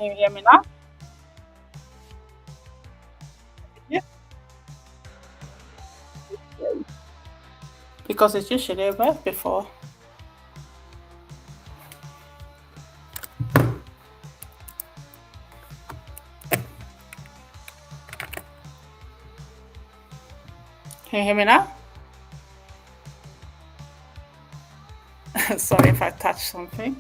Can you hear me now? Yeah. Because it's usually worked before. Can you hear me now? Sorry if I touched something.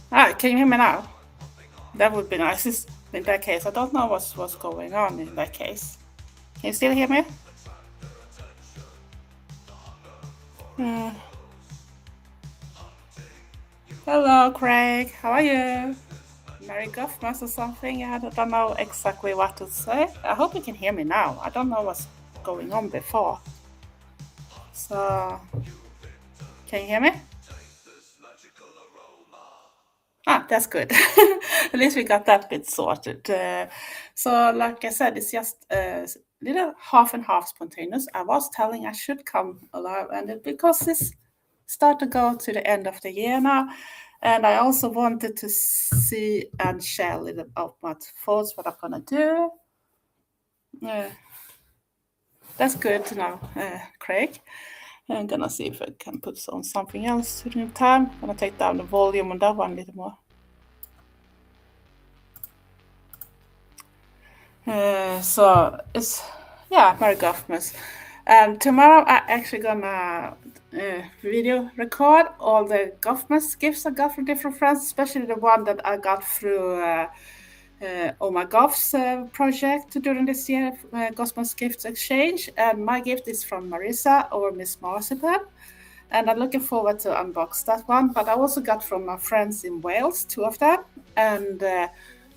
Uh, can you hear me now? That would be nice. In that case, I don't know what's going on in that case. Can you still hear me? Uh, Hello, Craig. How are you? Merry Christmas or something? I don't know exactly what to say. I hope you can hear me now. I don't know what's going on before. So, can you hear me? That's good. At least we got that bit sorted. So, like I said, it's just a little half and half spontaneous. I was telling I should come alive, and because it's start to go to the end of the year now, and I also wanted to see and share a little of my thoughts, what I'm gonna do. Uh, that's good to know, Craig. I'm gonna see if I can put on something else during the time. I'm gonna take down the volume on that one a little more. So it's Merry Christmas. Tomorrow I actually gonna video record all the Christmas gifts I got from different friends, especially the one that I got through Oh My Golf's project during this year, Christmas Gifts Exchange. And my gift is from Marissa or Miss Marzipan. And I'm looking forward to unbox that one. But I also got from my friends in Wales, two of them, and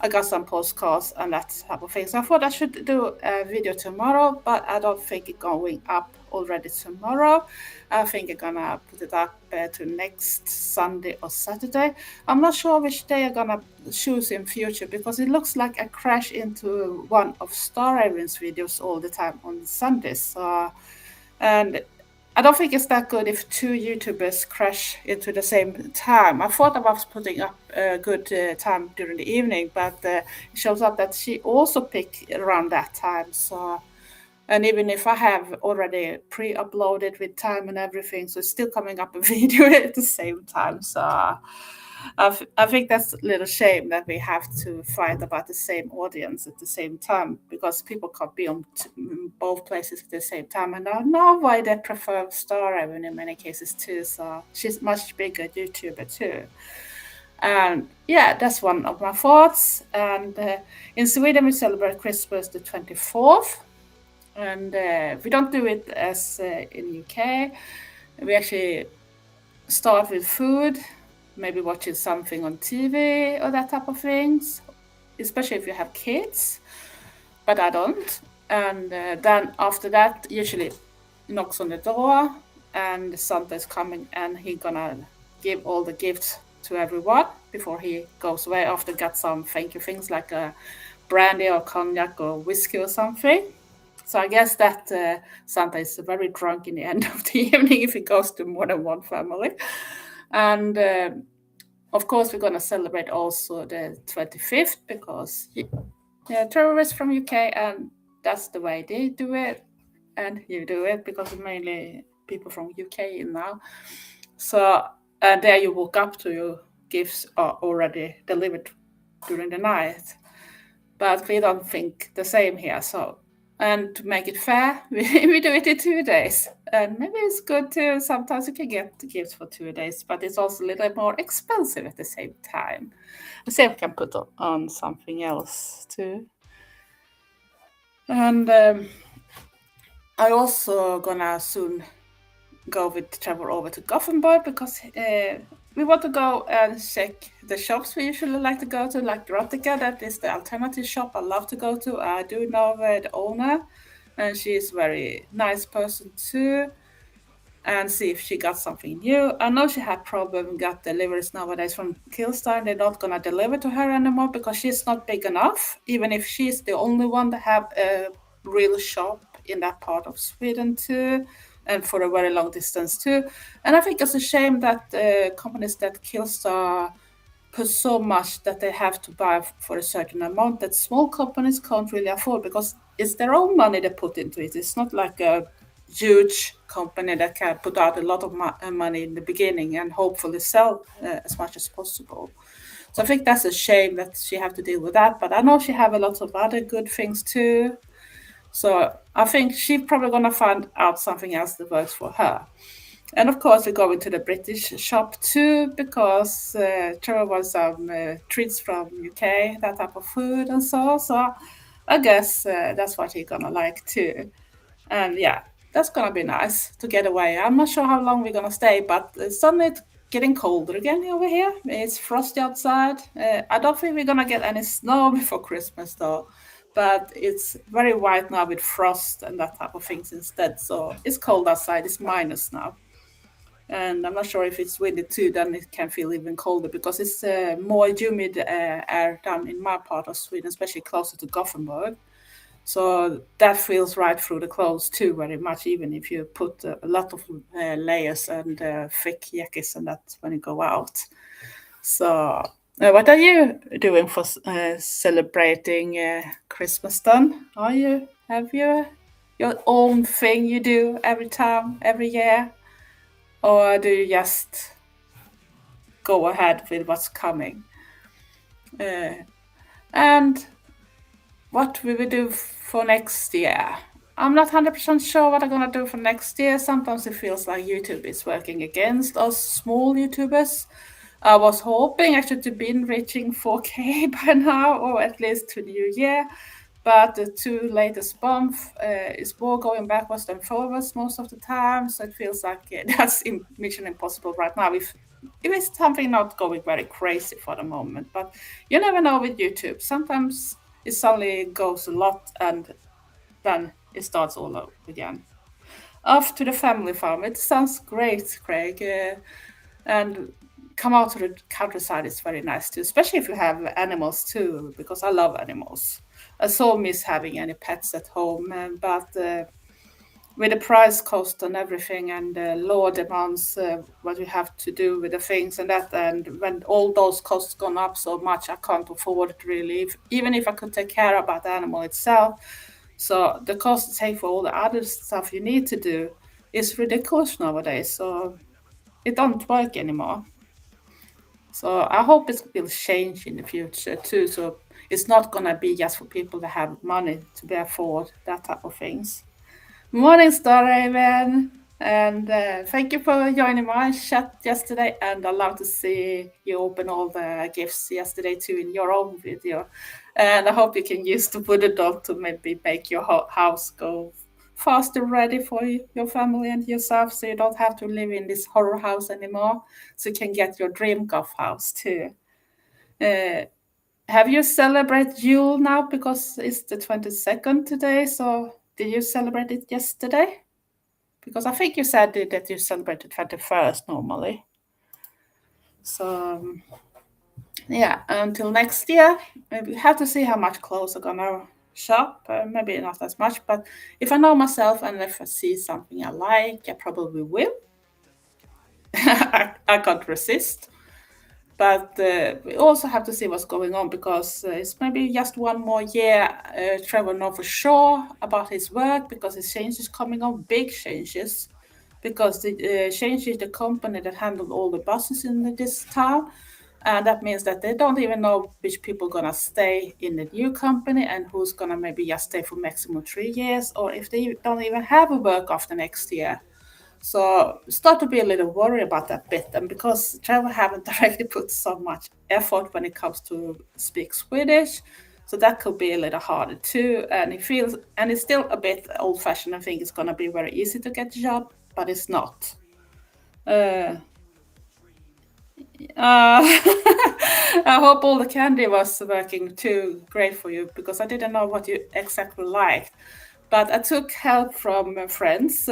I got some postcards and that type of thing. So I thought I should do a video tomorrow, but I don't think it's going up already tomorrow. I think I'm gonna put it up to next Sunday or Saturday. I'm not sure which day I'm gonna choose in future because it looks like I crash into one of Star Raven's videos all the time on Sundays. And I don't think it's that good if two YouTubers crash into the same time. I thought I was putting up a good time during the evening, but it shows up that she also picked around that time. So, and even if I have already pre-uploaded with time and everything, so it's still coming up a video at the same time. So I think that's a little shame that we have to fight about the same audience at the same time because people can't be on both places at the same time. And I know why they prefer Star Raven in many cases too. So she's much bigger YouTuber too. And yeah, that's one of my thoughts. And in Sweden, we celebrate Christmas the 24th. And we don't do it as in UK. We actually start with food, maybe watching something on TV or that type of things, especially if you have kids, but I don't. And then after that, usually knocks on the door, and Santa's coming, and he gonna give all the gifts to everyone before he goes away. After got some thank you things like a brandy or cognac or whiskey or something. So I guess that Santa is very drunk in the end of the evening if he goes to more than one family. And of course, we're going to celebrate also the 25th because terrorists from UK, and that's the way they do it, and you do it because mainly people from UK now. So and there you woke up to your gifts are already delivered during the night, but we don't think the same here. So and to make it fair, we do it in 2 days. And maybe it's good too. Sometimes you can get the gifts for 2 days, but it's also a little more expensive at the same time. Let's see if we can put on something else too. And I also gonna soon go with travel over to Gothenburg because we want to go and check the shops we usually like to go to, like Erotica. That is the alternative shop I love to go to. I do know the owner, and she's a very nice person too. and see if she got something new. I know she had problem got deliveries nowadays from Killstar. They're not gonna deliver to her anymore because she's not big enough. Even if she's the only one that have a real shop in that part of Sweden too, and for a very long distance too. And I think it's a shame that companies that Killstar put so much that they have to buy for a certain amount that small companies can't really afford because it's their own money they put into it. It's not like a huge company that can put out a lot of money in the beginning and hopefully sell as much as possible. So I think that's a shame that she have to deal with that. But I know she have a lot of other good things too. So I think she's probably gonna find out something else that works for her. And of course, we go into the British shop too because Trevor wants some treats from UK, that type of food and so. So I guess that's what he's gonna like too. And yeah, that's gonna be nice to get away. I'm not sure how long we're gonna stay, but suddenly it's getting colder again over here. It's frosty outside. I don't think we're gonna get any snow before Christmas though. But it's very white now with frost and that type of things instead. So it's cold outside. It's minus now. And I'm not sure if it's windy too, then it can feel even colder because it's more humid air down in my part of Sweden, especially closer to Gothenburg. So that feels right through the clothes too, very much, even if you put a lot of layers and thick jackets and that when you go out. So, what are you doing for celebrating Christmas then? Have you your own thing you do every time, every year? Or do you just go ahead with what's coming? Uh, and what we will do for next year? I'm not 100% sure what I'm gonna do for next year. Sometimes it feels like YouTube is working against us small YouTubers. I was hoping actually to be reaching 4K by now, or at least to New Year. But the two latest months is more going backwards than forwards most of the time. So it feels like that's mission impossible right now. If it's something not going very crazy for the moment, but you never know with YouTube. Sometimes it suddenly goes a lot and then it starts all over again. Off to the family farm. It sounds great, Craig. And come out to the countryside is very nice too, especially if you have animals too, because I love animals. I so miss having any pets at home, but with the price cost and everything and law demands what you have to do with the things and that, and when all those costs gone up so much, I can't afford it really, even if I could take care about the animal itself. So the cost to take for all the other stuff you need to do is ridiculous nowadays. So it don't work anymore. So I hope it will change in the future too. So it's not gonna be just for people that have money to be afford that type of things. Morning, Star Raven, and thank you for joining my chat yesterday. And I love to see you open all the gifts yesterday too in your own video. And I hope you can use the wooden dog to maybe make your house go faster ready for your family and yourself, so you don't have to live in this horror house anymore. So you can get your dream golf house too. Uh, have you celebrated Yule now because it's the 22nd today? So did you celebrate it yesterday? Because I think you said that you celebrated 21st normally. So yeah, until next year, maybe we have to see how much clothes are gonna shop. Maybe not as much, but if I know myself and if I see something I like, I probably will. I can't resist. But we also have to see what's going on because it's maybe just one more year. Trevor know for sure about his work because his changes coming on, big changes. Because the change is the company that handled all the buses in this town. And that means that they don't even know which people are gonna stay in the new company and who's gonna maybe just stay for maximum 3 years, or if they don't even have a work after next year. So start to be a little worried about that bit, and because Trevor haven't directly put so much effort when it comes to speak Swedish, so that could be a little harder too. And it feels, and it's still a bit old-fashioned. I think it's gonna be very easy to get a job, but it's not. Uh, I hope all the candy was working too great for you because I didn't know what you exactly liked. But I took help from friends.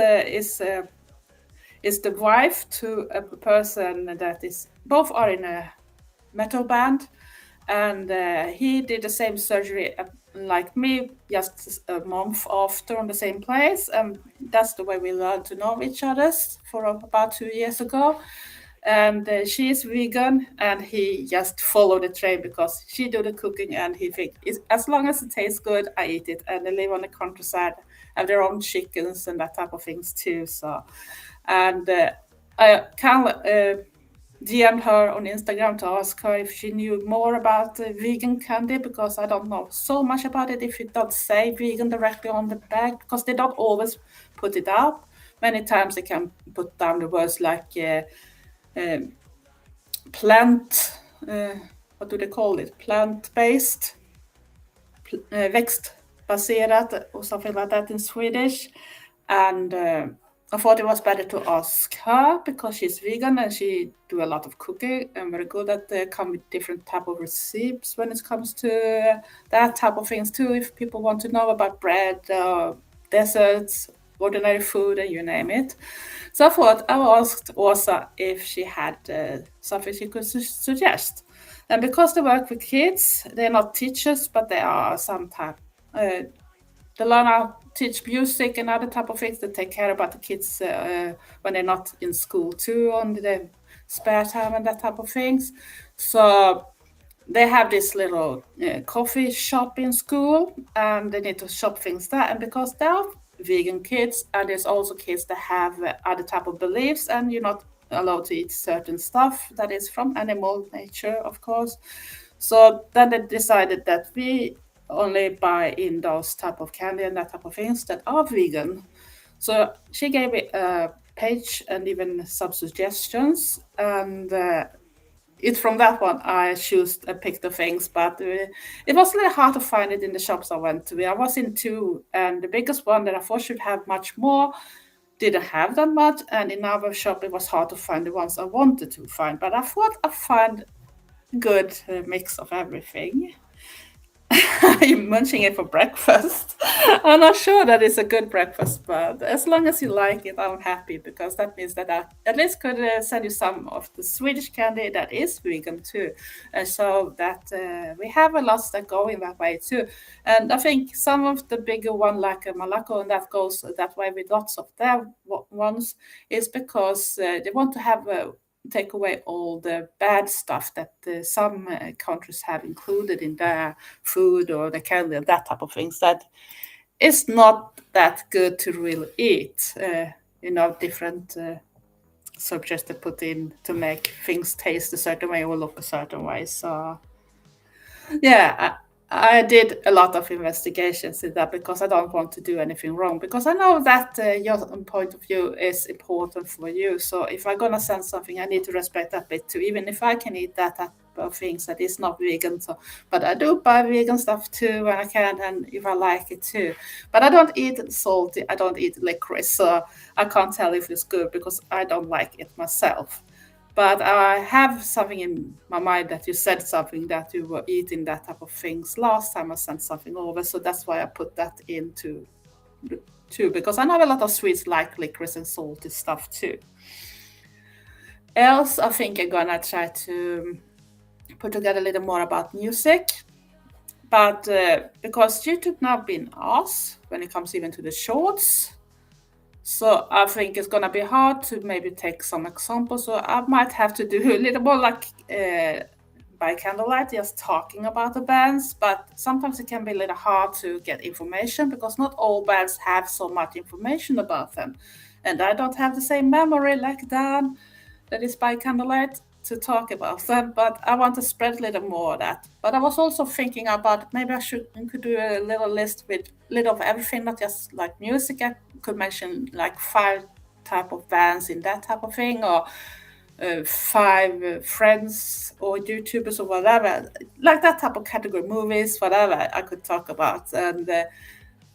is the wife to a person that is both are in a metal band, and he did the same surgery like me just a month after on the same place, and that's the way we learned to know each other for about 2 years ago. And she is vegan, and he just followed the train because she do the cooking, and he think as long as it tastes good, I eat it. And they live on the countryside, have their own chickens and that type of things too. So, and I kind of DM'd her on Instagram to ask her if she knew more about vegan candy, because I don't know so much about it if it don't say vegan directly on the bag, because they don't always put it up. Many times they can put down the words like plant, what do they call it? Plant-based, växtbaserat, or something like that in Swedish. And I thought it was better to ask her because she's vegan and she do a lot of cooking and very good at come with different type of recipes when it comes to that type of things too. If people want to know about bread, desserts, ordinary food, and you name it. So I thought I asked Åsa if she had something she could suggest. And because they work with kids, they're not teachers, but they are some type. They learn how to teach music and other type of things to take care about the kids when they're not in school too, on the spare time and that type of things. So they have this little coffee shop in school, and they need to shop things there. And because they are vegan kids, and there's also kids that have other type of beliefs, and you're not allowed to eat certain stuff that is from animal nature, of course. So then they decided that we only buy in those type of candy and that type of things that are vegan. So she gave me a page and even some suggestions, and it's from that one I choose and pick the things. But it was a little hard to find it in the shops I went to. I was in two, and the biggest one that I thought should have much more didn't have that much, and in our shop it was hard to find the ones I wanted to find. But I thought I found good mix of everything. You're munching it for breakfast. I'm not sure that it's a good breakfast, but as long as you like it, I'm happy, because that means that I at least could send you some of the Swedish candy that is vegan too. And so that we have a lot that go in that way too. And I think some of the bigger one, like Malaco, and that goes that way with lots of their ones, is because they want to have take away all the bad stuff that some countries have included in their food or the candy and that type of things that is not that good to really eat. Different subjects to put in to make things taste a certain way or look a certain way. So yeah, I did a lot of investigations in that because I don't want to do anything wrong. Because I know that your point of view is important for you. So if I'm gonna send something, I need to respect that bit too. Even if I can eat that type of things that is not vegan. So, but I do buy vegan stuff too when I can, and if I like it too. But I don't eat salty. I don't eat licorice, so I can't tell if it's good because I don't like it myself. But I have something in my mind that you said something that you were eating that type of things last time I sent something over. So that's why I put that into too, because I know a lot of Swedes like licorice and salty stuff too. Else, I think I'm gonna try to put together a little more about music. But because YouTube now been asked when it comes even to the shorts, so I think it's gonna be hard to maybe take some examples. So I might have to do a little more like by candlelight, just talking about the bands. But sometimes it can be a little hard to get information because not all bands have so much information about them, and I don't have the same memory like Dan that is by candlelight to talk about them. But I want to spread a little more of that. But I was also thinking about maybe could do a little list with little of everything, not just like music. I could mention like 5 type of bands in that type of thing, or 5 friends or YouTubers or whatever, like that type of category, movies, whatever I could talk about, and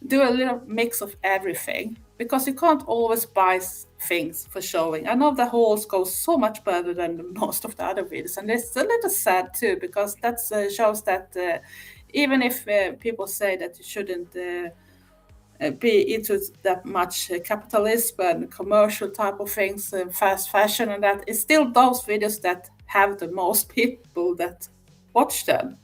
do a little mix of everything, because you can't always buy things for showing. I know the halls go so much better than most of the other videos, and it's a little sad too, because that shows that even if people say that you shouldn't be into that much capitalism and commercial type of things, fast fashion, and that it's still those videos that have the most people that watch them.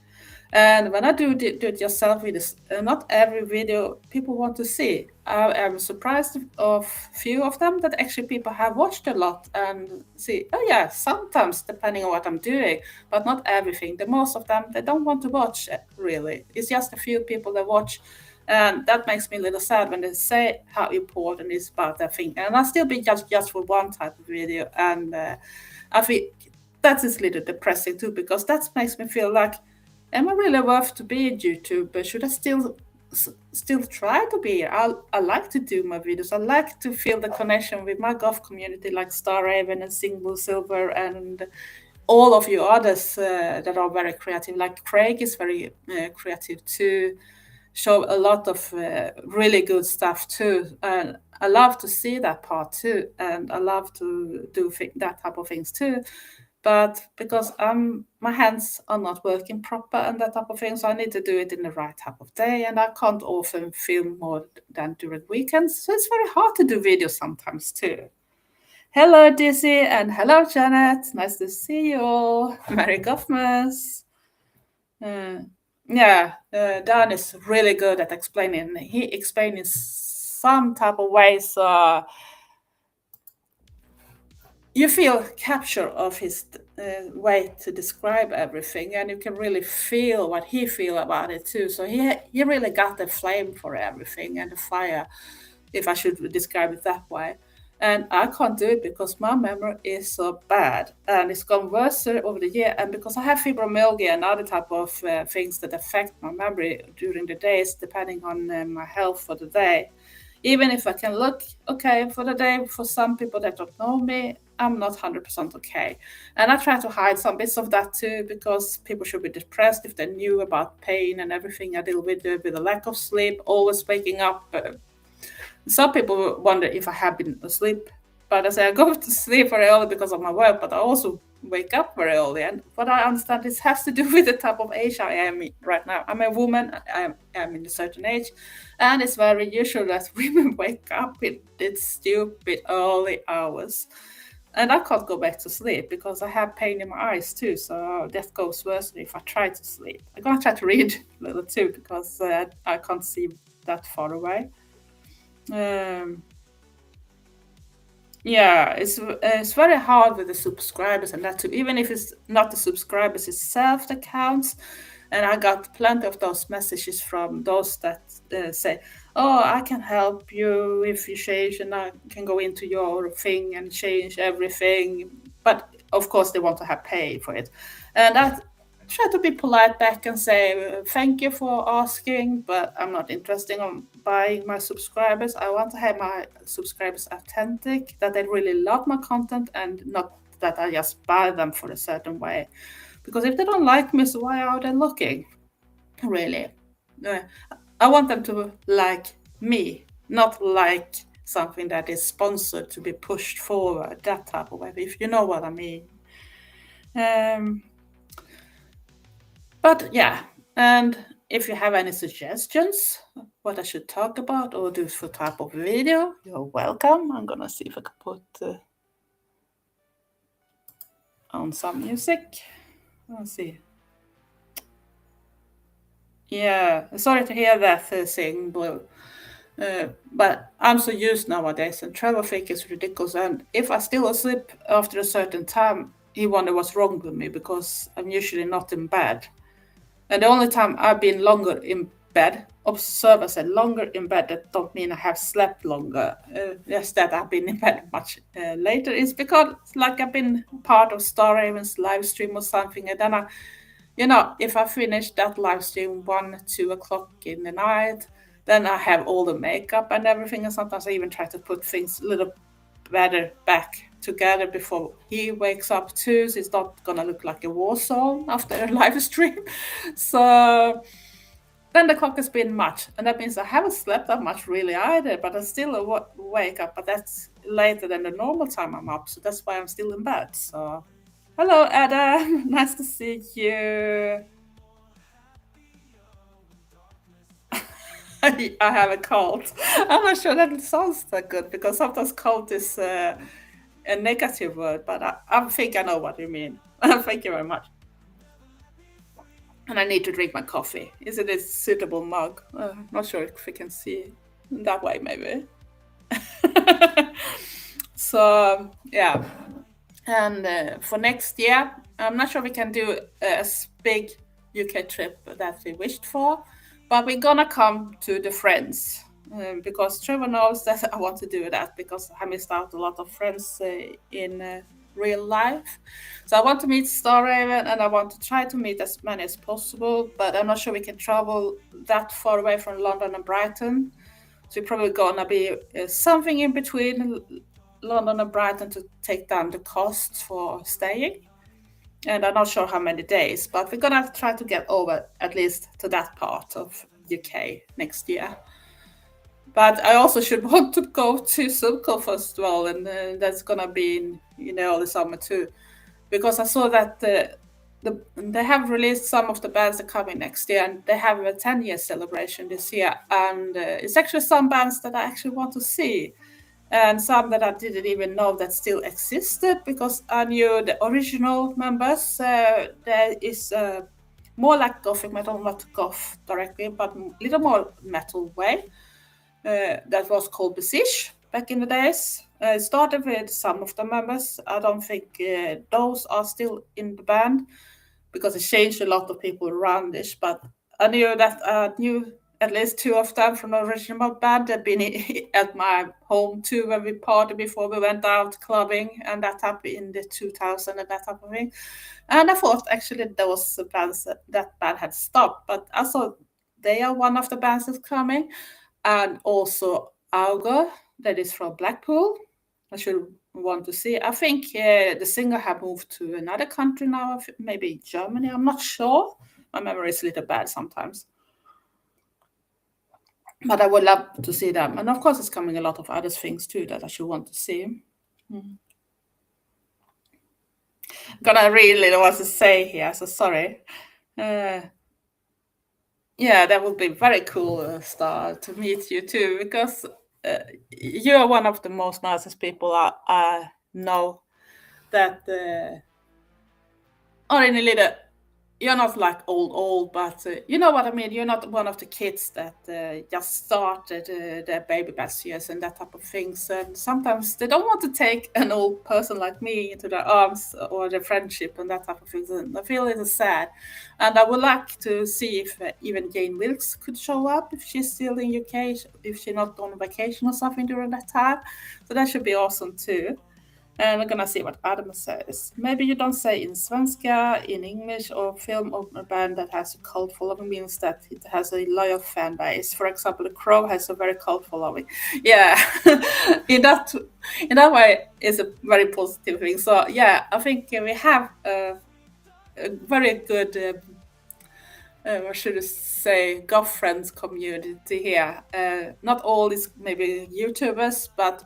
And when I do it yourself videos, not every video people want to see. I am surprised of few of them that actually people have watched a lot and see. Oh yeah, sometimes depending on what I'm doing, but not everything. The most of them they don't want to watch it, really. It's just a few people that watch, and that makes me a little sad when they say how important it is about that thing. And I still be just for one type of video, and I think that is a little depressing too because that makes me feel like, am I really worth to be a YouTuber? Should I still try to be? I like to do my videos. I like to feel the connection with my golf community, like Star Raven and Single Silver, and all of you others that are very creative. Like Craig is very creative too. Show a lot of really good stuff too, and I love to see that part too, and I love to do that type of things too. But because my hands are not working proper and that type of thing, so I need to do it in the right type of day, and I can't often film more than during weekends, so it's very hard to do videos sometimes too. Hello, Dizzy, and hello, Janet. Nice to see you all. Merry Goffmas. Uh, yeah, Dan is really good at explaining. He explains in some type of ways. You feel capture of his way to describe everything, and you can really feel what he feel about it too. So he really got the flame for everything and the fire, if I should describe it that way. And I can't do it because my memory is so bad, and it's gone worse over the year. And because I have fibromyalgia and other type of things that affect my memory during the days, depending on my health for the day. Even if I can look okay for the day, for some people that don't know me, I'm not 100% okay. And I try to hide some bits of that too, because people should be depressed if they knew about pain and everything I deal with a lack of sleep, always waking up. Some people wonder if I have been asleep, but I say I go to sleep very early because of my work, but I also wake up very early. And what I understand this has to do with the type of age I am in right now. I'm a woman, I'm in a certain age, and it's very usual that women wake up in its stupid early hours. And I can't go back to sleep because I have pain in my eyes too, so that goes worse if I try to sleep. I'm gonna try to read a little too because I can't see that far away. Um, yeah, it's very hard with the subscribers and that too. Even if it's not the subscribers itself that counts, and I got plenty of those messages from those that say, "Oh, I can help you if you change, and I can go into your thing and change everything." But of course, they want to have pay for it, and I try to be polite back and say, "Thank you for asking, but I'm not interested in buying my subscribers. I want to have my subscribers authentic, that they really love my content, and not that I just buy them for a certain way." Because if they don't like me, so why are they looking? Really, Uh, I want them to like me, not like something that is sponsored to be pushed forward. That type of way, if you know what I mean. Um, but yeah, and if you have any suggestions what I should talk about or do for type of video, you're welcome. I'm gonna see if I can put on some music. Let's see. Yeah, sorry to hear that thing, Blue. But I'm so used nowadays, and Trevor think it's ridiculous. And if I still asleep after a certain time, he wonder what's wrong with me because I'm usually not in bed. And the only time I've been longer in bed, observe I said longer in bed, that don't mean I have slept longer. Just that I've been in bed much later. It's because like I've been part of Star Raven's live stream or something, and then if I finish that live stream 1, 2 o'clock in the night, then I have all the makeup and everything, and sometimes I even try to put things a little better back together before he wakes up too, so it's not gonna look like a war zone after a live stream. So then the clock has been much, and that means I haven't slept that much really either, but I still wake up, but that's later than the normal time I'm up, so that's why I'm still in bed. So hello, Adam. Nice to see you. I have a cult. I'm not sure that it sounds that good because sometimes cult is a negative word, but I think I know what you mean. Thank you very much. And I need to drink my coffee. Is it a suitable mug? Not sure if we can see that way, maybe. So, yeah. And for next year, I'm not sure we can do a big UK trip that we wished for, but we're gonna come to the friends because Trevor knows that I want to do that because I missed out a lot of friends in real life. So I want to meet Starhaven and I want to try to meet as many as possible, but I'm not sure we can travel that far away from London and Brighton. So we're probably gonna be something in between London and Brighton to take down the costs for staying. And I'm not sure how many days, but we're gonna try to get over at least to that part of UK next year. But I also should want to go to Subco Festival, and that's gonna be in the summer too, because I saw that they have released some of the bands that are coming next year, and they have a 10-year celebration this year, and it's actually some bands that I actually want to see and some that I didn't even know that still existed because I knew the original members. There is more like gothic metal, not goth directly, but a little more metal way. That was called Besiege back in the days. It started with some of the members. I don't think those are still in the band because it changed a lot of people around this. But I knew at least two of them from the original band. They'd been at my home too when we party before we went out clubbing and that happened in the 2000 and that type of thing. And I thought actually those bands that band had stopped, but I saw they are one of the bands that's coming, and also Auger that is from Blackpool. I should want to see. I think the singer have moved to another country now, maybe Germany. I'm not sure. My memory is a little bad sometimes. But I would love to see them. And of course, it's coming a lot of other things too that I should want to see. Gonna really know what to say here, so sorry. Uh, yeah, that would be very cool, Star, to meet you too, because you're one of the most nicest people I know that are in a little. You're not like old, but you know what I mean. You're not one of the kids that just started their baby bash years and that type of things. And sometimes they don't want to take an old person like me into their arms or their friendship and that type of things. And I feel a little sad. And I would like to see if even Jane Wilkes could show up if she's still in UK, if she's not on vacation or something during that time. So that should be awesome too. And we're gonna see what Adam says. Maybe you don't say in Svenska, in English, or film of a band that has a cult following means that it has a loyal fan base. For example, The Crow has a very cult following. Yeah, in that way, it's a very positive thing. So yeah, I think we have a very good. What should I say? Goth friends community here. Not all is maybe YouTubers, but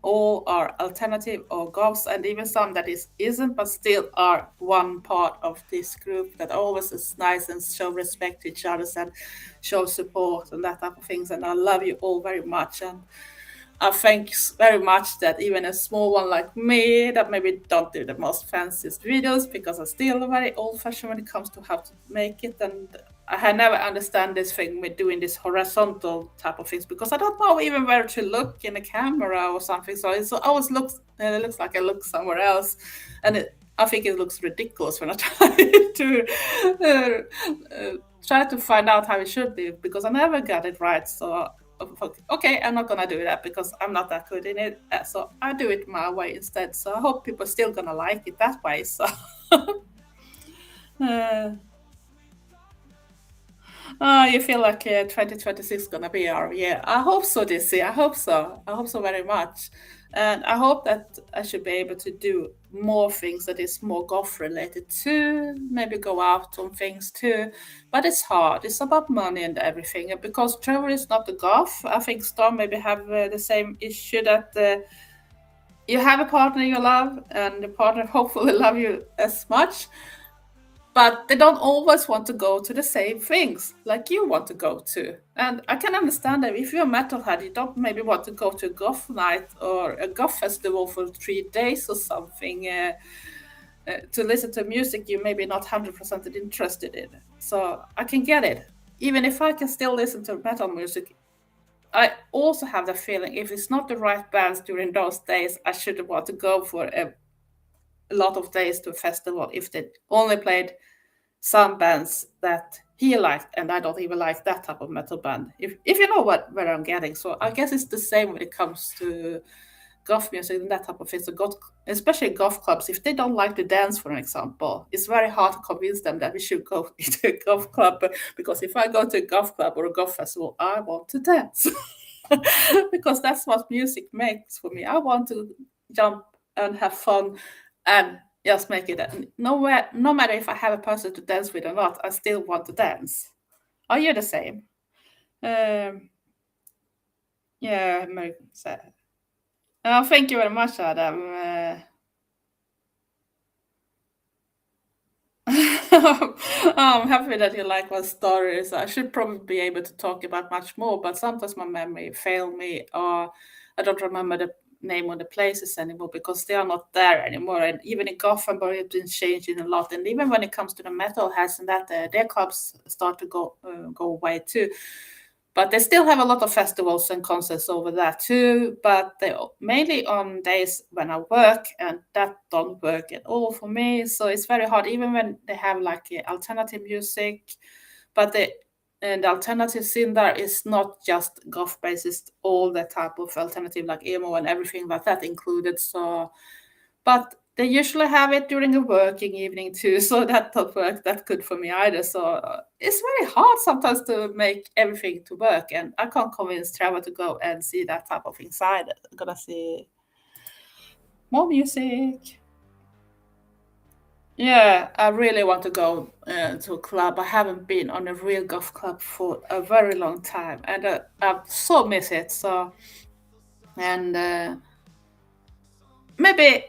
all are alternative or goths, and even some that isn't, but still are one part of this group that always is nice and show respect to each other and show support and that type of things. And I love you all very much, and I thank very much that even a small one like me that maybe don't do the most fanciest videos because I'm still very old-fashioned when it comes to how to make it, and I had never understand this thing with doing this horizontal type of things because I don't know even where to look in a camera or something. So it always looks like I look somewhere else, and I think it looks ridiculous when I try to find out how it should be because I never got it right. So okay, I'm not gonna do that because I'm not that good in it. So I do it my way instead. So I hope people are still gonna like it that way. So. uh, you feel like 2026 is gonna be our year. I hope so this year. I hope so. I hope so very much. And I hope that I should be able to do more things that is more golf related too. Maybe go out on things too. But it's hard. It's about money and everything. And because Trevor is not a golf, I think Storm maybe have the same issue that you have a partner you love, and the partner hopefully love you as much. but they don't always want to go to the same things like you want to go to. And I can understand that if you're a metalhead, you don't maybe want to go to a goth night or a goth festival for 3 days or something to listen to music you maybe not 100% interested in. So I can get it. Even if I can still listen to metal music, I also have the feeling if it's not the right bands during those days, I shouldn't want to go for a lot of days to a festival if they only played some bands that he liked, and I don't even like that type of metal band. If you know what where I'm getting, so I guess it's the same when it comes to goth music and that type of thing. So goth, especially goth clubs, if they don't like to dance, for example, it's very hard to convince them that we should go to a goth club. Because if I go to a goth club or a goth festival, I want to dance because that's what music makes for me. I want to jump and have fun and just make it. No matter if I have a person to dance with or not, I still want to dance. Are you the same? Um, yeah, thank you very much, Adam. I'm happy that you like my stories. I should probably be able to talk about much more, but sometimes my memory fail me, or I don't remember the name of the places anymore because they are not there anymore. And even in Gothenburg, it's been changing a lot. And even when it comes to the metalheads and that, their clubs start to go away too. But they still have a lot of festivals and concerts over there too. But they mainly on days when I work, and that don't work at all for me. So it's very hard, even when they have like alternative music. But the alternative scene there is not just goth based; it's all the type of alternative like emo and everything like that included. So but they usually have it during a working evening too, so that don't work that good for me either. So it's very hard sometimes to make everything to work, and I can't convince Trevor to go and see that type of things either. I'm gonna see more music. Yeah, I really want to go to a club. I haven't been on a real golf club for a very long time, and I so miss it. So, and maybe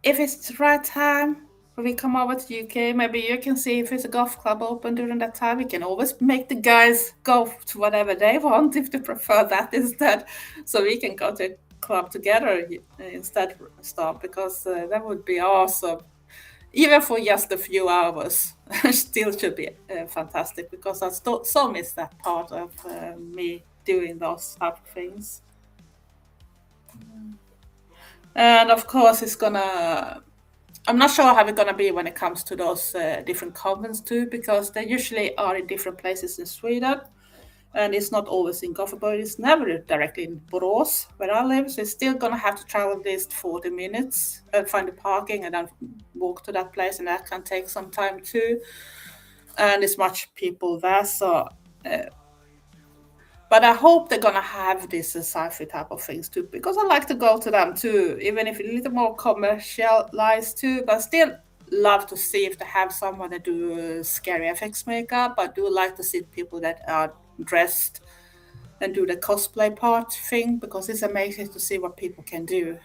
if it's the right time when we come over to UK, maybe you can see if it's a golf club open during that time. We can always make the guys go to whatever they want if they prefer that instead, so we can go to a club together instead. Stop because that would be awesome, even for just a few hours. Still should be fantastic because I so miss that part of me doing those type of things. And of course, it's gonna I'm not sure how it's gonna be when it comes to those different convents too, because they usually are in different places in Sweden, and it's not always in Gothenburg. It's never directly in Borås, where I live. So it's still gonna have to travel at least 40 minutes and find the parking and then walk to that place, and that can take some time too. And it's much people there, so. But I hope they're gonna have this sci-fi type of things too, because I like to go to them too, even if it's a little more commercialized too. But still love to see if they have someone that do scary effects makeup. I do like to see people that are dressed and do the cosplay part thing because it's amazing to see what people can do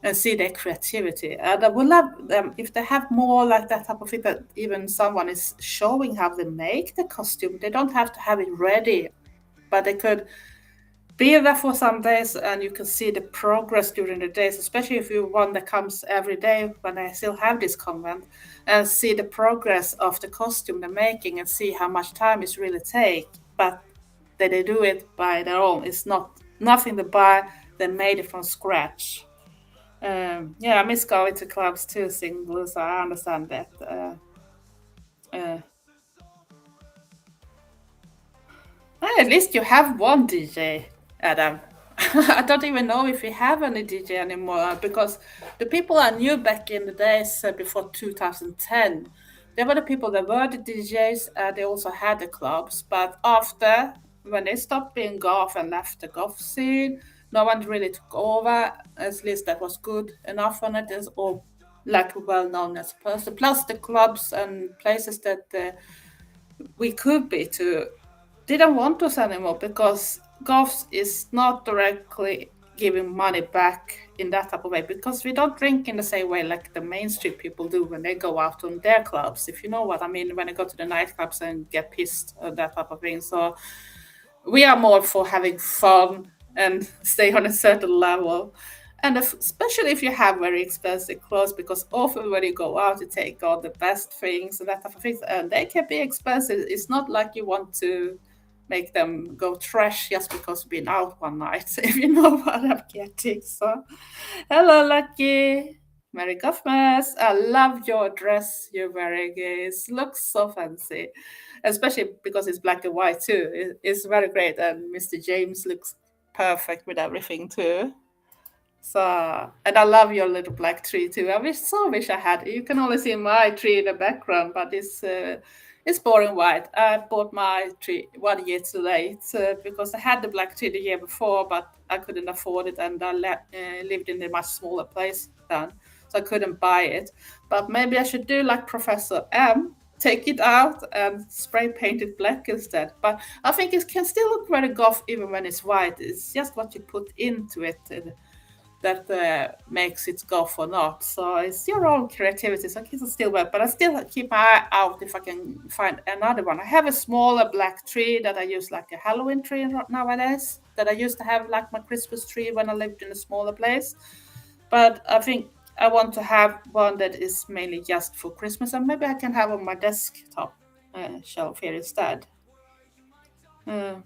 and see their creativity. And I would love them if they have more like that type of thing that even someone is showing how they make the costume. They don't have to have it ready, but they could be there for some days and you can see the progress during the days, especially if you're one that comes every day when I still have this convent, and see the progress of the costume they're making and see how much time it really take. But that they do it by their own. It's not nothing to buy. They made it from scratch. Yeah, I miss going to clubs too, sing blues. I understand that. Uh, at least you have one DJ, Adam. I don't even know if we have any DJ anymore because the people I knew back in the days before 2010, they were the people that were the DJs. They also had the clubs, but after when they stopped being goth and left the goth scene, no one really took over. At least that was good enough on it, as or like well known as a person. Plus the clubs and places that we could be to didn't want us anymore because golf is not directly giving money back in that type of way, because we don't drink in the same way like the mainstream people do when they go out on their clubs, if you know what I mean, when they go to the nightclubs and get pissed or that type of thing. So we are more for having fun and stay on a certain level. And especially if you have very expensive clothes, because often when you go out, you take all the best things and that type of things, and they can be expensive. It's not like you want to make them go trash just because we've been out one night, if you know what I'm getting. So, hello, Lucky. Merry Christmas. I love your dress you're wearing. It looks so fancy, especially because it's black and white too. It's very great. And Mr. James looks perfect with everything too. So, and I love your little black tree too. I wish I had. You can only see my tree in the background, but it's boring white. I bought my tree 1 year too late because I had the black tree the year before, but I couldn't afford it, and lived in a much smaller place then, so I couldn't buy it. But maybe I should do like Professor M, take it out and spray paint it black instead. But I think it can still look very goth even when it's white. It's just what you put into it that makes it goth or not. So it's your own creativity. So I can still work, but I still keep my eye out if I can find another one. I have a smaller black tree that I use like a Halloween tree nowadays. That I used to have like my Christmas tree when I lived in a smaller place. But I think I want to have one that is mainly just for Christmas, and maybe I can have on my desktop shelf here instead. Uh,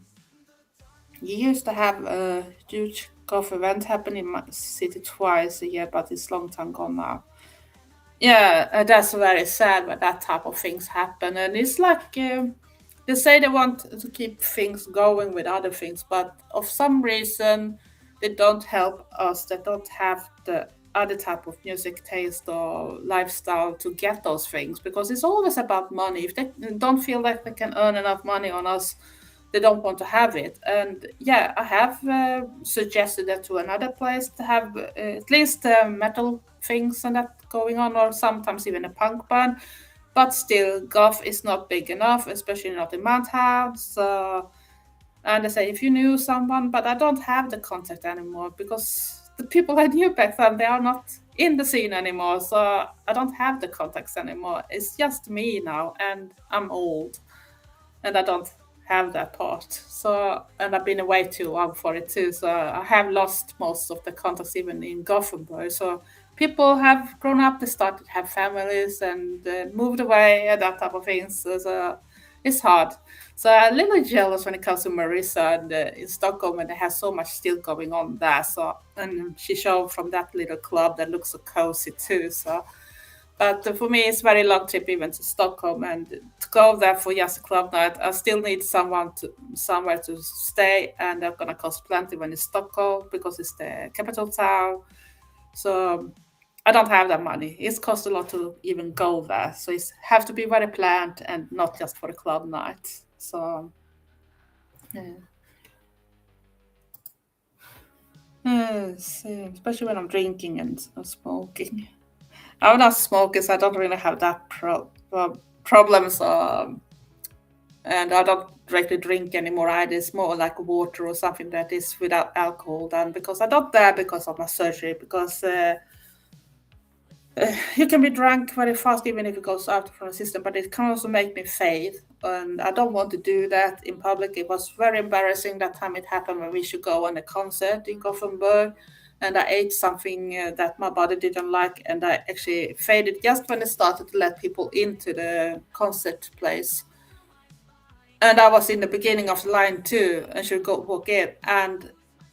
You used to have a huge golf event happen in my city twice a year, but it's long time gone now. Yeah, that's very sad when that type of things happen, and it's like they say they want to keep things going with other things, but of some reason they don't help us. They don't have the other type of music taste or lifestyle to get those things, because it's always about money. If they don't feel like they can earn enough money on us, they don't want to have it. And yeah, I have suggested that to another place to have at least metal things and that going on, or sometimes even a punk band. But still, golf is not big enough, especially not in Mount House. And I say, if you knew someone, but I don't have the contact anymore because the people I knew back then, they are not in the scene anymore. So I don't have the contacts anymore. It's just me now, and I'm old, and I don't have that part. So, and I've been away too long for it too. So I have lost most of the contacts even in Gothenburg. So people have grown up, they started to have families and moved away and that type of things. So it's hard. So I'm a little jealous when it comes to Marissa and in Stockholm, and they have so much still going on there. So, and she showed from that little club that looks so cozy too. So but for me, it's very long trip even to Stockholm, and to go there for just a club night, I still need somewhere to stay, and they're gonna cost plenty when it's Stockholm because it's the capital town. So I don't have that money. It's cost a lot to even go there, so it's have to be very planned and not just for a club night. So yeah. Yes, especially when I'm drinking and smoking. I'm not smoking, so I don't really have that problems. And I don't directly drink anymore either. It's more like water or something that is without alcohol. Then because I don't dare because of my surgery. Because you can be drunk very fast even if it goes out from the system, but it can also make me fade. And I don't want to do that in public. It was very embarrassing that time it happened when we should go on a concert in Gothenburg. And I ate something that my body didn't like, and I actually faded just when they started to let people into the concert place. And I was in the beginning of the line too, and should go walk in, and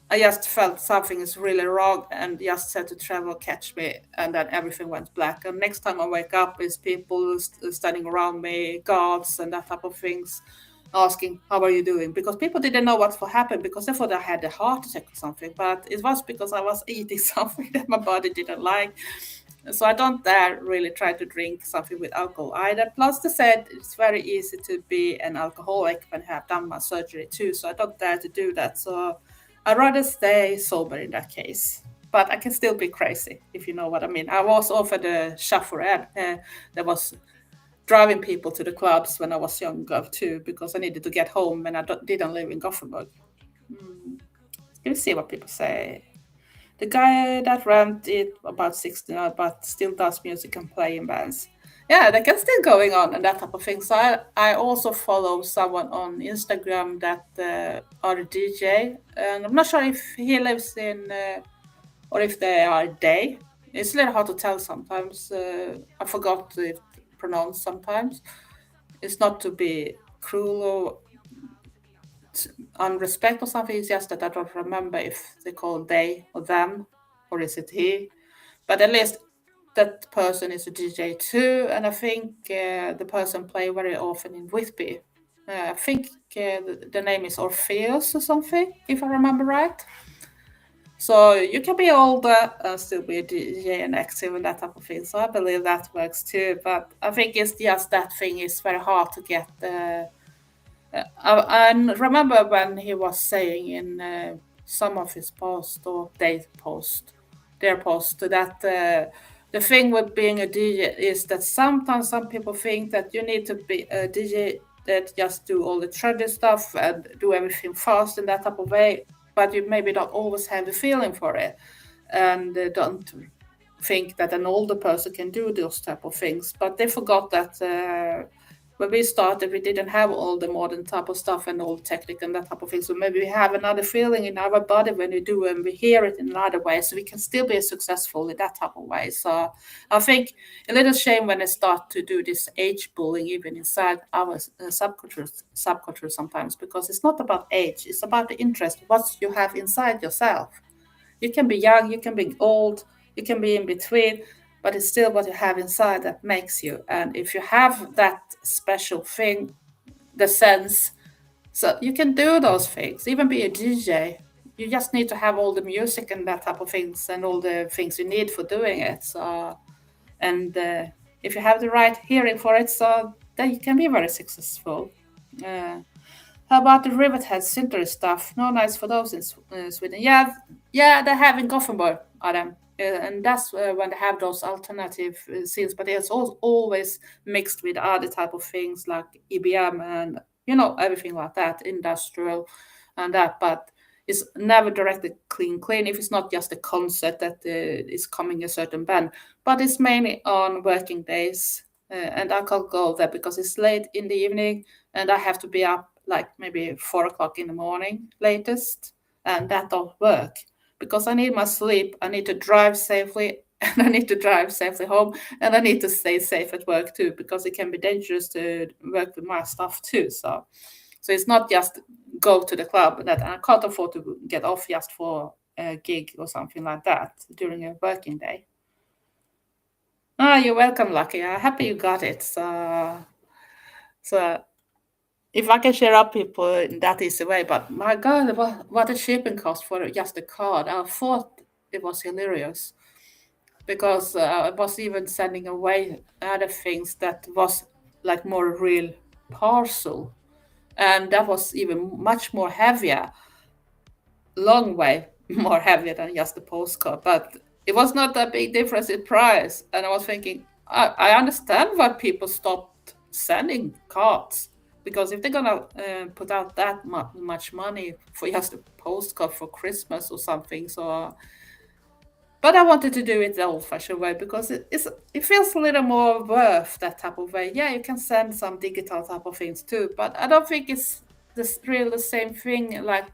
I just felt something is really wrong, and just said to Trevor, "Catch me," and then everything went black. And next time I wake up, is people standing around me, guards and that type of things, asking, "How are you doing?" Because people didn't know what happened because they thought I had a heart attack or something, but it was because I was eating something that my body didn't like. So I don't dare really try to drink something with alcohol either. Plus, they said it's very easy to be an alcoholic when I have done my surgery too. So I don't dare to do that. So I'd rather stay sober in that case. But I can still be crazy, if you know what I mean. I was offered a chauffeur that was driving people to the clubs when I was younger too, because I needed to get home and I didn't live in Gothenburg. Mm. Let's see what people say. The guy that ran it about 60 now, but still does music and play in bands. Yeah, they can still going on and that type of thing. So I also follow someone on Instagram that are a DJ, and I'm not sure if he lives in or if they are they. It's a little hard to tell sometimes. I forgot to pronounce sometimes. It's not to be cruel or unrespect or something. It's just that I don't remember if they call they or them or is it he. But at least that person is a DJ too, and I think the person play very often in Whitby. I think the name is Orpheus or something, if I remember right. So you can be older and still be a DJ and active and that type of thing. So I believe that works too. But I think it's just that thing is very hard to get. I remember when he was saying in some of his posts or their post, that the thing with being a DJ is that sometimes some people think that you need to be a DJ that just do all the trendy stuff and do everything fast in that type of way, but you maybe don't always have the feeling for it and don't think that an older person can do those type of things. But they forgot that when we started, we didn't have all the modern type of stuff and all the technique and that type of thing. So maybe we have another feeling in our body when we do and we hear it in another way. So we can still be successful in that type of way. So I think a little shame when they start to do this age bullying even inside our subculture sometimes, because it's not about age, it's about the interest, what you have inside yourself. You can be young, you can be old, you can be in between, but it's still what you have inside that makes you. And if you have that special thing, the sense, so you can do those things, even be a DJ. You just need to have all the music and that type of things and all the things you need for doing it. So, and if you have the right hearing for it, so then you can be very successful. Uh, how about the Rivethead Sinter stuff? No nice for those in Sweden. Yeah, yeah, they have in Gothenburg, Adam. And that's when they have those alternative scenes, but it's always mixed with other type of things like EBM and everything like that, industrial and that. But it's never directly clean. If it's not just a concert that is coming a certain band, but it's mainly on working days. And I can't go there because it's late in the evening and I have to be up like maybe 4 o'clock in the morning latest, and that don't work because I need my sleep. I need to drive safely, and I need to drive safely home, and I need to stay safe at work too because it can be dangerous to work with my stuff too. So it's not just go to the club that I can't afford to get off just for a gig or something like that during a working day. Ah, you're welcome, Lucky. I'm happy you got it. So if I can share up people in that easy way, but my God, what a shipping cost for just a card. I thought it was hilarious because I was even sending away other things that was like more real parcel, and that was even much more heavier, long way more heavier than just the postcard. But it was not a big difference in price, and I was thinking, I understand why people stopped sending cards because if they're gonna put out that much money for just a postcard for Christmas or something, so. But I wanted to do it the old-fashioned way because it feels a little more worth that type of way. Yeah, you can send some digital type of things too, but I don't think it's really the same thing. Like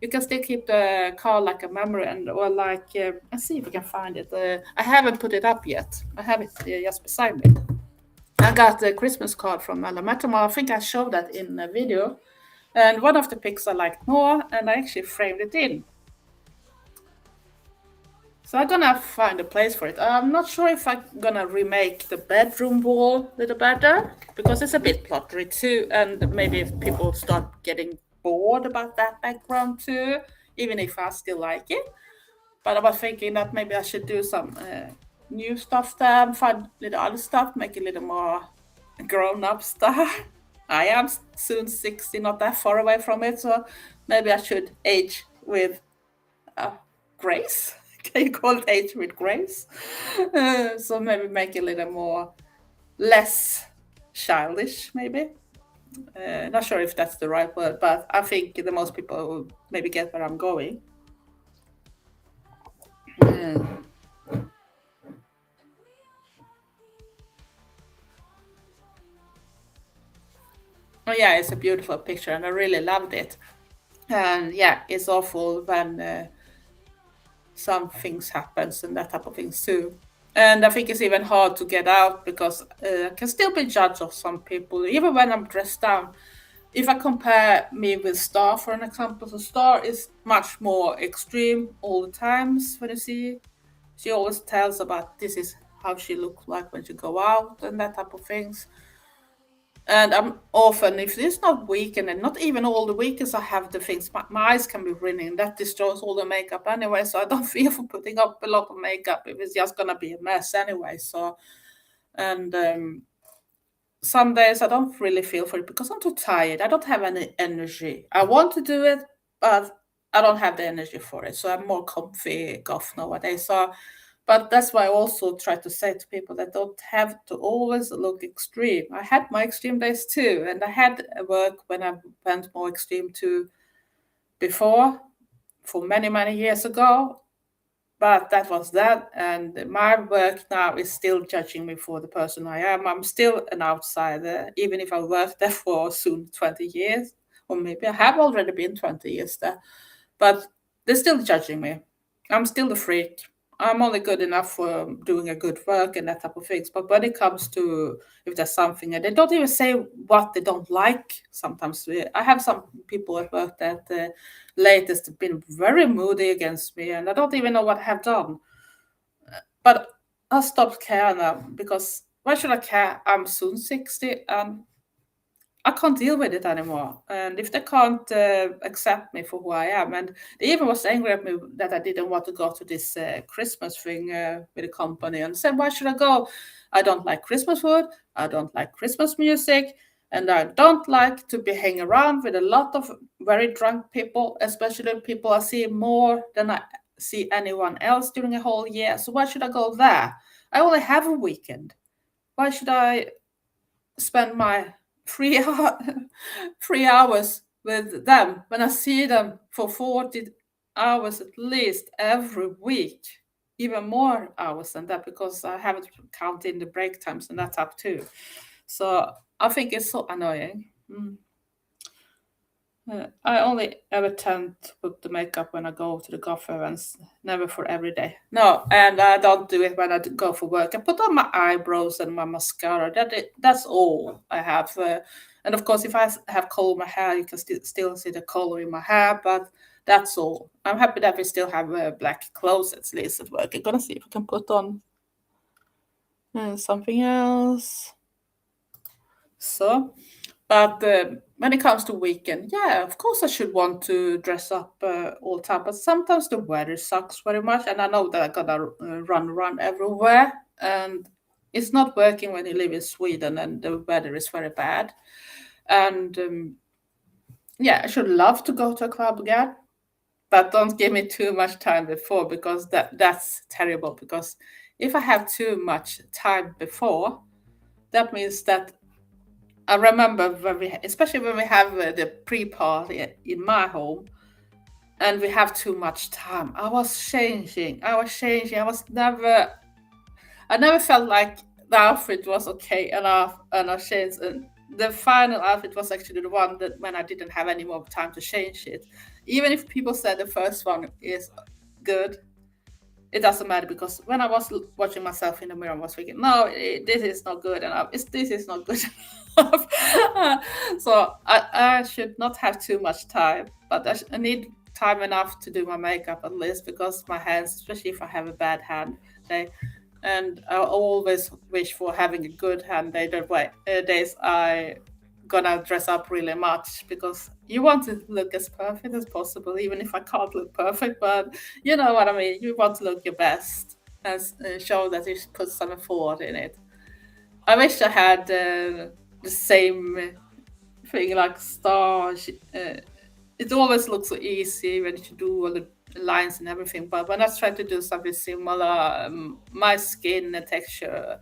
you can still keep the card like a memory and or like let's see if we can find it. I haven't put it up yet. I have it just beside me. I got the Christmas card from Alamatama. I think I showed that in a video. And one of the pics I liked more, and I actually framed it in. So I'm gonna find a place for it. I'm not sure if I'm gonna remake the bedroom wall a little better because it's a bit plottery too, and maybe if people start getting bored about that background too, even if I still like it. But I was thinking that maybe I should do some new stuff there, find little other stuff, make it a little more grown-up stuff. I am soon 60, not that far away from it, so maybe I should age with grace. Can you call it age with grace? So maybe make it a little more less childish, maybe. Not sure if that's the right word, but I think the most people will maybe get where I'm going. Oh yeah, it's a beautiful picture, and I really loved it. And yeah, it's awful when some things happens and that type of things too. And I think it's even hard to get out because I can still be judged of some people, even when I'm dressed down. If I compare me with Star, for an example, so Star is much more extreme all the times when you see. She always tells about this is how she looks like when she go out and that type of things. And I'm often, if it's not weekend, and not even all the weekends, I have the things. My eyes can be running. That destroys all the makeup anyway. So I don't feel for putting up a lot of makeup if it's just gonna be a mess anyway. So and some days I don't really feel for it because I'm too tired. I don't have any energy. I want to do it, but I don't have the energy for it. So I'm more comfy goth nowadays. So, but that's why I also try to say to people that don't have to always look extreme. I had my extreme days too, and I had a work when I went more extreme too before, for many many years ago. But that was that, and my work now is still judging me for the person I am. I'm still an outsider, even if I worked there for soon 20 years, or maybe I have already been 20 years there. But they're still judging me. I'm still the freak. I'm only good enough for doing a good work and that type of things. But when it comes to if there's something, and they don't even say what they don't like. Sometimes I have some people at work that latest have been very moody against me, and I don't even know what I have done. But I stopped caring now because why should I care? I'm soon 60, and I can't deal with it anymore. And if they can't accept me for who I am, and they even was angry at me that I didn't want to go to this Christmas thing with the company, and said, "Why should I go? I don't like Christmas food. I don't like Christmas music, and I don't like to be hanging around with a lot of very drunk people, especially people I see more than I see anyone else during a whole year. So why should I go there? I only have a weekend. Why should I spend my 3 hour, 3 hours with them when I see them for 40 hours at least every week, even more hours than that because I haven't counted the break times and that's up too. So I think it's so annoying. I only ever tend to put the makeup when I go to the golf events, never for every day. No, and I don't do it when I go for work. I put on my eyebrows and my mascara. That's all I have. And of course, if I have color in my hair, you can still see the color in my hair. But that's all. I'm happy that we still have black clothes at least at work. I'm gonna see if I can put on something else. So. But when it comes to weekend, yeah, of course I should want to dress up all the time. But sometimes the weather sucks very much, and I know that I gotta run around everywhere, and it's not working when you live in Sweden and the weather is very bad. And yeah, I should love to go to a club again, but don't give me too much time before because that's terrible. Because if I have too much time before, that means that I remember when especially when we have the pre-party in my home, and we have too much time. I was changing. I never felt like the outfit was okay enough, and I changed. And the final outfit was actually the one that when I didn't have any more time to change it. Even if people said the first one is good, it doesn't matter because when I was watching myself in the mirror, I was thinking, no, this is not good enough. This is not good enough. So I should not have too much time, but I need time enough to do my makeup at least because my hands, especially if I have a bad hand day, and I always wish for having a good hand day. That way, days I gonna dress up really much because you want to look as perfect as possible, even if I can't look perfect. But you know what I mean. You want to look your best and show that you put some effort in it. I wish I had the same thing like Star. It always looks so easy when you do all the lines and everything. But when I try to do something similar, my skin texture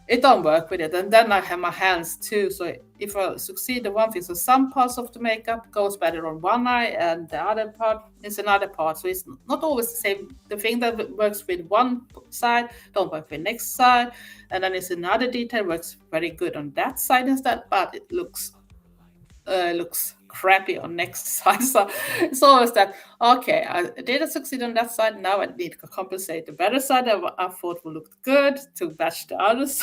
it don't work with it. And then I have my hands too. So if I succeed in one thing, so some parts of the makeup goes better on one eye and the other part is another part. So it's not always the same. The thing that works with one side don't work with next side. And then it's another detail works very good on that side instead, but it looks looks crappy on next side. So it's always that, okay, I didn't succeed on that side. Now I need to compensate the better side that I thought would look good to match the others.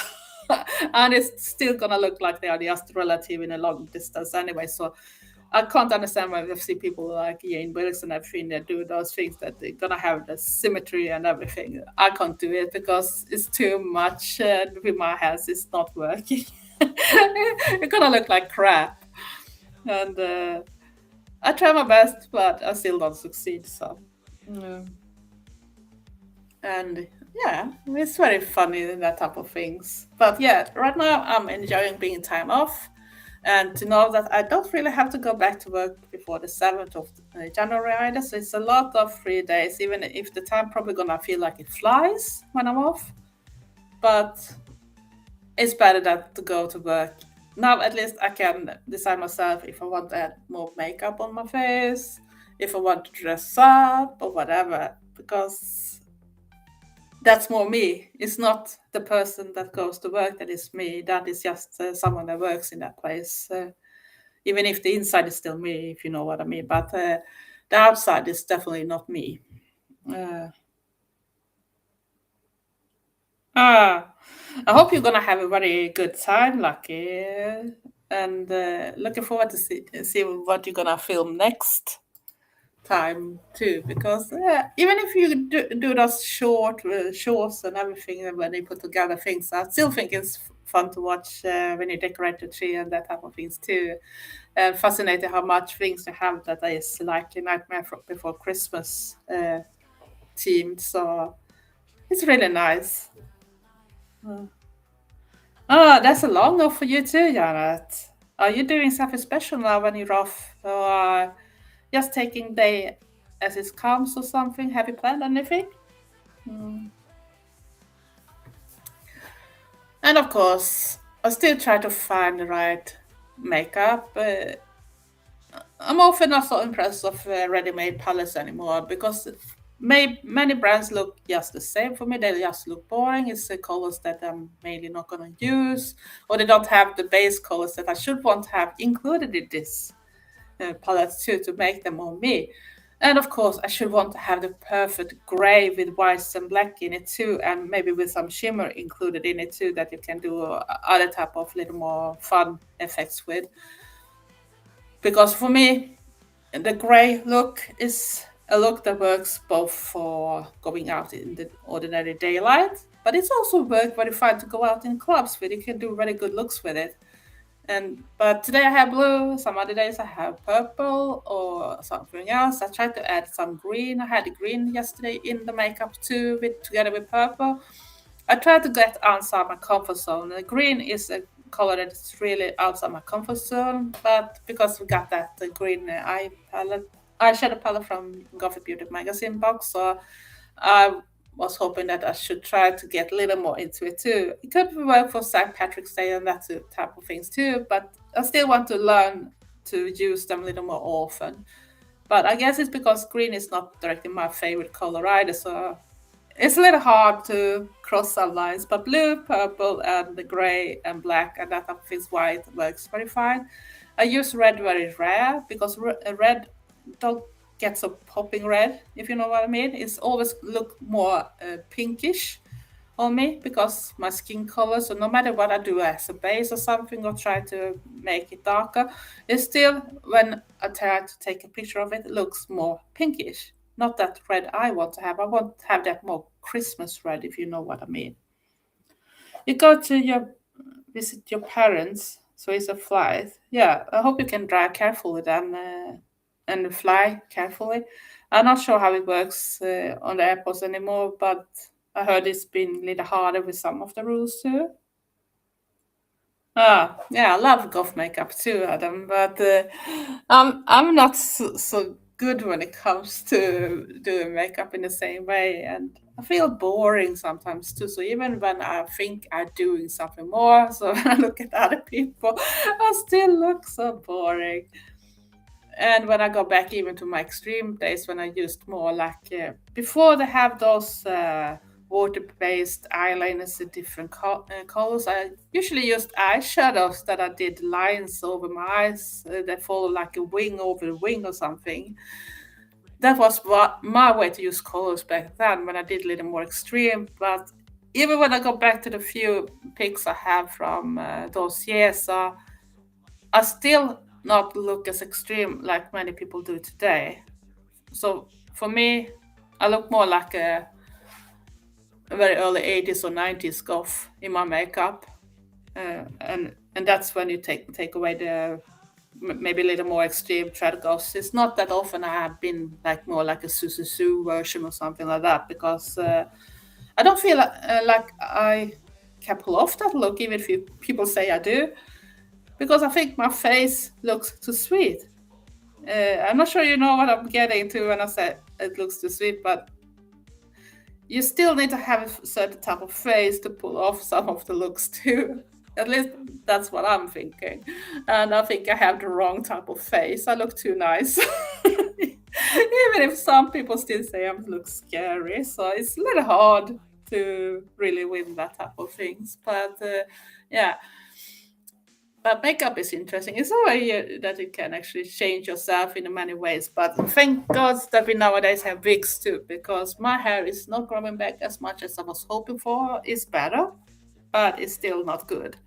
And it's still gonna look like they are just relative in a long distance anyway. So I can't understand why I see people like Jane Willis and everything that do those things that they're gonna have the symmetry and everything. I can't do it because it's too much with my hands. It's not working. It's gonna look like crap. And I try my best, but I still don't succeed. So, mm. And yeah, it's very funny that type of things. But yeah, right now I'm enjoying being time off, and to know that I don't really have to go back to work before the 7th of January either. So it's a lot of free days, even if the time probably gonna feel like it flies when I'm off. But it's better than to go to work. Now at least I can decide myself if I want to add more makeup on my face, if I want to dress up or whatever, because that's more me. It's not the person that goes to work that is me. That is just someone that works in that place. Even if the inside is still me, if you know what I mean. But the outside is definitely not me. Uh, Ah, I hope you're gonna have a very good time, Lucky, and looking forward to see what you're gonna film next time too. Because even if you do those shorts and everything, and when they put together things, I still think it's fun to watch when you decorate the tree and that type of things too. And fascinating how much things they have that is like a Nightmare Before Christmas themed. So it's really nice. Uh, Oh, that's a long off for you too, Janet. Are you doing something special now when you're off? Or just taking day as it comes or something? Have you planned anything? Mm. And of course, I still try to find the right makeup. I'm often not so impressed of ready-made palettes anymore because many brands look just the same for me. They just look boring. It's the colors that I'm mainly not going to use, or they don't have the base colors that I should want to have included in this palette too to make them on me. And of course, I should want to have the perfect gray with whites and black in it too, and maybe with some shimmer included in it too, that you can do other type of little more fun effects with. Because for me, the gray look is a look that works both for going out in the ordinary daylight, but it's also work very fine to go out in clubs with. You can do very good looks with it. And but today I have blue. Some other days I have purple or something else. I tried to add some green. I had green yesterday in the makeup too, with together with purple. I try to get outside my comfort zone. The green is a color that is really outside my comfort zone, but because we got that green eyeshadow palette from Gothic Beauty magazine box, so I was hoping that I should try to get a little more into it too. It could work for St. Patrick's Day and that type of things too, but I still want to learn to use them a little more often. But I guess it's because green is not directly my favorite color either, so it's a little hard to cross some lines, but blue, purple, and the gray and black, and that of is white works very fine. I use red very rare because red don't get so popping red, if you know what I mean. It's always look more pinkish on me because my skin color. So no matter what I do as a base or something or try to make it darker, it's still when I try to take a picture of it, it looks more pinkish. Not that red I want to have. I want to have that more Christmas red, if you know what I mean. You go to your visit your parents, so it's a flight. Yeah, I hope you can drive carefully then and fly carefully. I'm not sure how it works on the airports anymore, but I heard it's been a little harder with some of the rules too. Ah, yeah, I love golf makeup too, Adam, but I'm not so good when it comes to doing makeup in the same way, and I feel boring sometimes too. So even when I think I'm doing something more, so when I look at other people, I still look so boring. And when I go back even to my extreme days when I used more like before they have those water-based eyeliners in different colors. I usually used eyeshadows that I did lines over my eyes that follow like a wing over a wing or something. That was what my way to use colors back then when I did a little more extreme. But even when I go back to the few pics I have from those years, I still not look as extreme like many people do today. So for me, I look more like a very early 80s or 90s goth in my makeup. And that's when you take away the maybe a little more extreme trad goths. It's not that often I have been like more like a Susu version or something like that because I don't feel like I can pull off that look, even if people say I do, because I think my face looks too sweet. I'm not sure you know what I'm getting to when I say it looks too sweet, but you still need to have a certain type of face to pull off some of the looks too. At least that's what I'm thinking. And I think I have the wrong type of face. I look too nice. Even if some people still say I look scary. So it's a little hard to really win that type of things. But yeah. But makeup is interesting. It's a way that you can actually change yourself in many ways. But thank God that we nowadays have wigs too, because my hair is not growing back as much as I was hoping for. It's better, but it's still not good.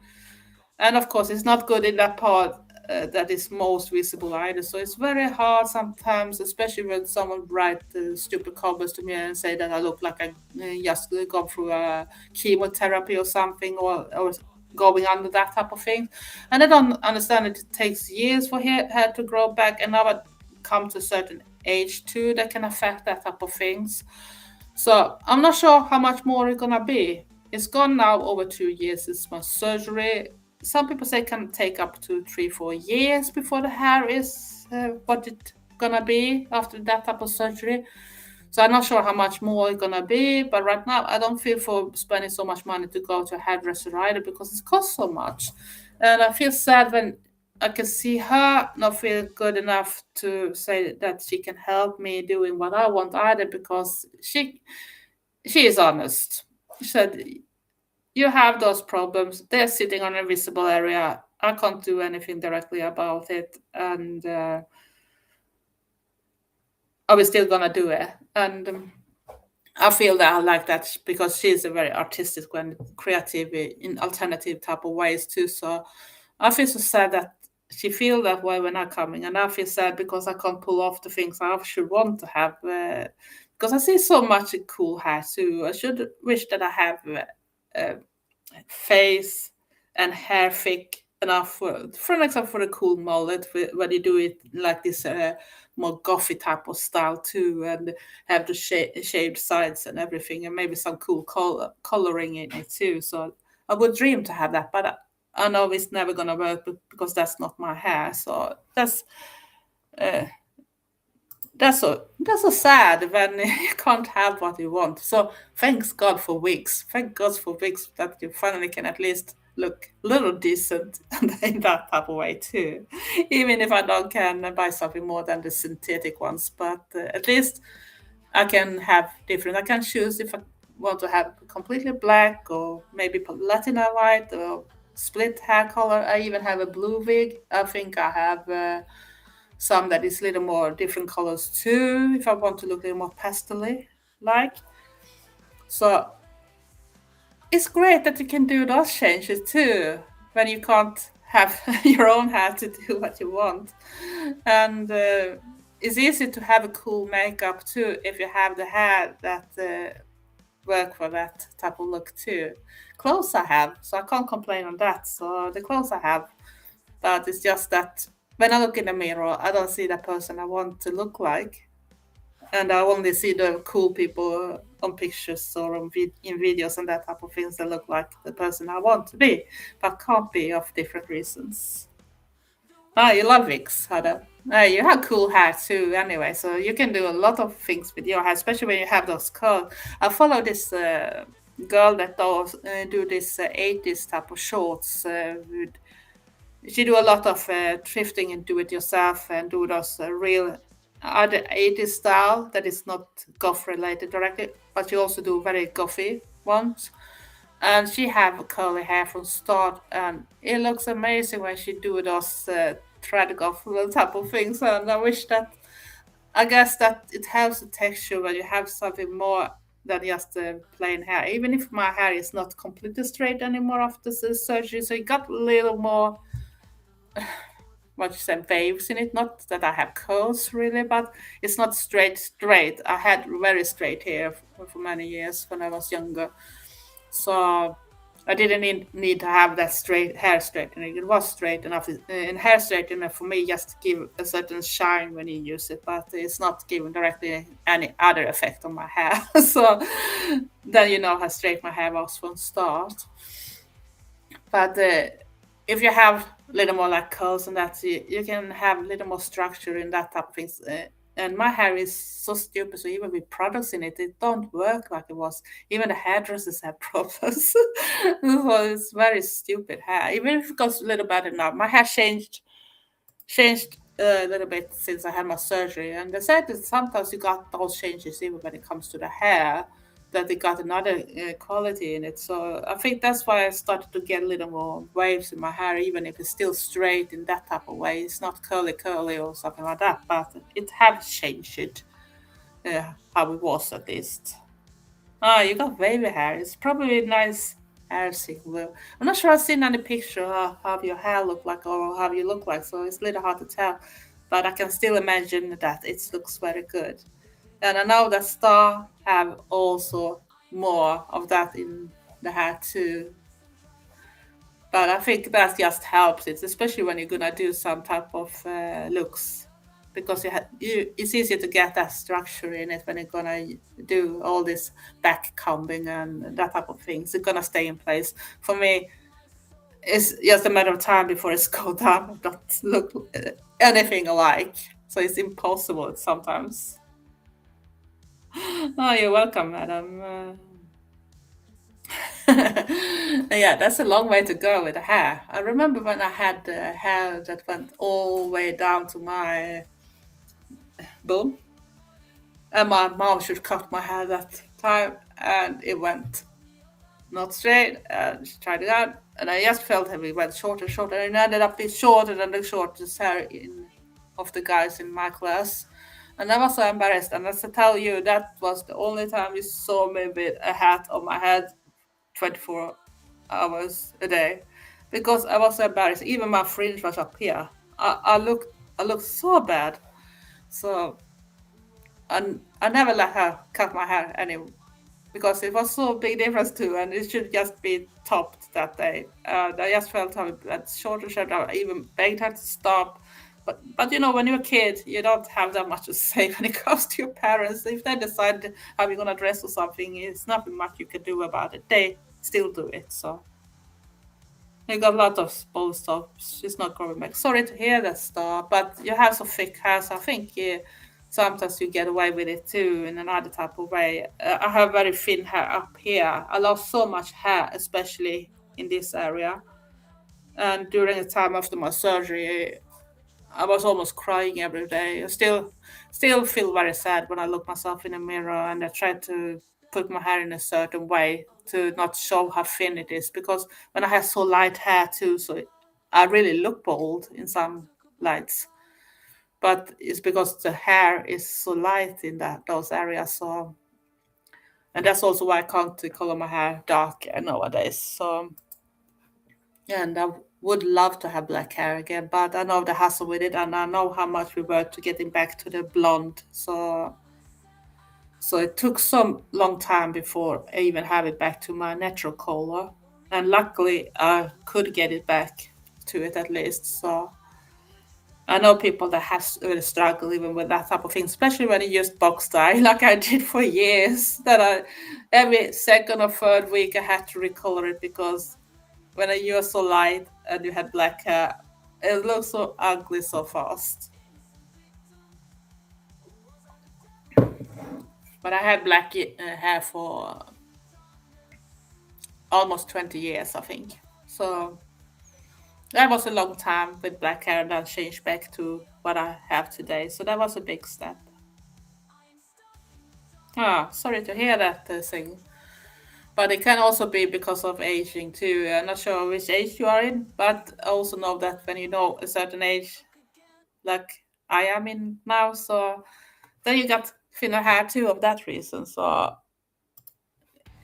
And of course, it's not good in that part that is most visible either. So it's very hard sometimes, especially when someone write stupid comments to me and say that I look like I just gone through a chemotherapy or something, or going under that type of thing. And I don't understand it takes years for hair to grow back, and now I come to a certain age too that can affect that type of things. So I'm not sure how much more it's gonna be. It's gone now over 2 years since my surgery. Some people say it can take up to 3-4 years before the hair is what it's gonna be after that type of surgery. So I'm not sure how much more it's gonna be, but right now I don't feel for spending so much money to go to a hairdresser either because it costs so much. And I feel sad when I can see her not feel good enough to say that she can help me doing what I want either because she is honest. She said, "You have those problems. They're sitting on a visible area. I can't do anything directly about it, and are we still gonna do it?" And I feel that I like that because she's a very artistic and creative in alternative type of ways too. So I feel so sad that she feel that way when I'm coming, and I feel sad because I can't pull off the things I should want to have. Because I see so much cool hair too. I should wish that I have face and hair thick enough for an example for a cool mullet when you do it like this more gothy type of style too, and have the shaved sides and everything, and maybe some cool coloring in it too. So I would dream to have that, but I know it's never gonna work because that's not my hair. So uh, that's so sad when you can't have what you want. So thanks God for wigs. Thank God for wigs that you finally can at least look a little decent in that type of way too. Even if I don't can buy something more than the synthetic ones, but at least I can have different. I can choose if I want to have completely black or maybe platinum white or split hair color. I even have a blue wig. I think I have. Some that is a little more different colors too, if I want to look a little more pastely like. So it's great that you can do those changes too when you can't have your own hair to do what you want. And it's easy to have a cool makeup too if you have the hair that work for that type of look too. Clothes I have, so I can't complain on that. So the clothes I have, but it's just that when I look in the mirror, I don't see the person I want to look like, and I only see the cool people on pictures or in videos and that type of things that look like the person I want to be, but can't be of different reasons. Ah, you love wigs, Hada. You have cool hair too, anyway, so you can do a lot of things with your hair, especially when you have those curls. I follow this girl that does do this 80s type of shorts with she do a lot of thrifting and do it yourself and do those real other 80s style that is not goth related directly, but she also do very gothy ones. And she have curly hair from start, and it looks amazing when she do those thread goth type of things. And I wish that, I guess that it helps the texture when you have something more than just plain hair. Even if my hair is not completely straight anymore after the surgery, so it got a little more, what you say, waves in it. Not that I have curls really, but it's not straight. I had very straight hair for many years when I was younger, so I didn't need to have that straight hair straightening. It was straight enough, and hair straightener for me just give a certain shine when you use it, but it's not giving directly any other effect on my hair. So then you know how straight my hair was from start. But if you have a little more like curls and that, you can have a little more structure in that type of things. And my hair is so stupid, so even with products in it, it don't work like it was. Even the hairdressers have problems. So it's very stupid hair. Even if it goes a little better now, my hair changed a little bit since I had my surgery, and they said that sometimes you got those changes even when it comes to the hair, that it got another quality in it. So I think that's why I started to get a little more waves in my hair, even if it's still straight in that type of way. It's not curly or something like that, but it have changed it, how it was at least. Ah, you got wavy hair. It's probably a nice hair sequel. I'm not sure I've seen any picture of how your hair look like or how you look like, so it's a little hard to tell. But I can still imagine that it looks very good. And I know that Star have also more of that in the hair too. But I think that just helps it, especially when you're gonna do some type of looks, because it's easier to get that structure in it when you're gonna do all this back combing and that type of things. It's gonna stay in place. For me, it's just a matter of time before it's go down and not look anything alike. So it's impossible sometimes. Oh, you're welcome, madam. Yeah, that's a long way to go with the hair. I remember when I had the hair that went all the way down to my bum, and my mom should cut my hair that time, and it went not straight. And she tried it out, and I just felt that it went shorter, and shorter, and it ended up being shorter than the shortest hair of the guys in my class. And I was so embarrassed. And as I tell you, that was the only time you saw me with a hat on my head 24 hours a day, because I was so embarrassed. Even my fringe was up here. I looked so bad. So I never let her cut my hair anymore, because it was so big difference too, and it should just be topped that day. I just felt how it went shorter, shorter. I even begged her to stop. But you know, when you're a kid, you don't have that much to say when it comes to your parents. If they decide how you're gonna dress or something, it's nothing much you can do about it. They still do it. So you got a lot of both stops. She's not going back. Sorry to hear that stuff, but you have so thick hair, so I think sometimes you get away with it too in another type of way. I have very thin hair up here. I lost so much hair, especially in this area. And during the time after my surgery, I was almost crying every day. I still feel very sad when I look myself in the mirror and I try to put my hair in a certain way to not show how thin it is, because when I have so light hair too, so I really look bald in some lights. But it's because the hair is so light in those areas. So, and that's also why I can't color my hair dark nowadays. So, yeah, and I would love to have black hair again, but I know the hassle with it, and I know how much we work to getting back to the blonde. So it took some long time before I even have it back to my natural color, and luckily I could get it back to it at least. So I know people that have really struggle even with that type of thing, especially when you use box dye, like I did for years. That I every second or third week I had to recolor it, because when you're so light and you had black hair, it looks so ugly so fast. But I had black hair for almost 20 years, I think. So That was a long time with black hair and then changed back to what I have today. So that was a big step. Ah, sorry to hear that thing. But it can also be because of aging too. I'm not sure which age you are in, but I also know that when you know a certain age, like I am in now, so then you got thinner hair too of that reason. So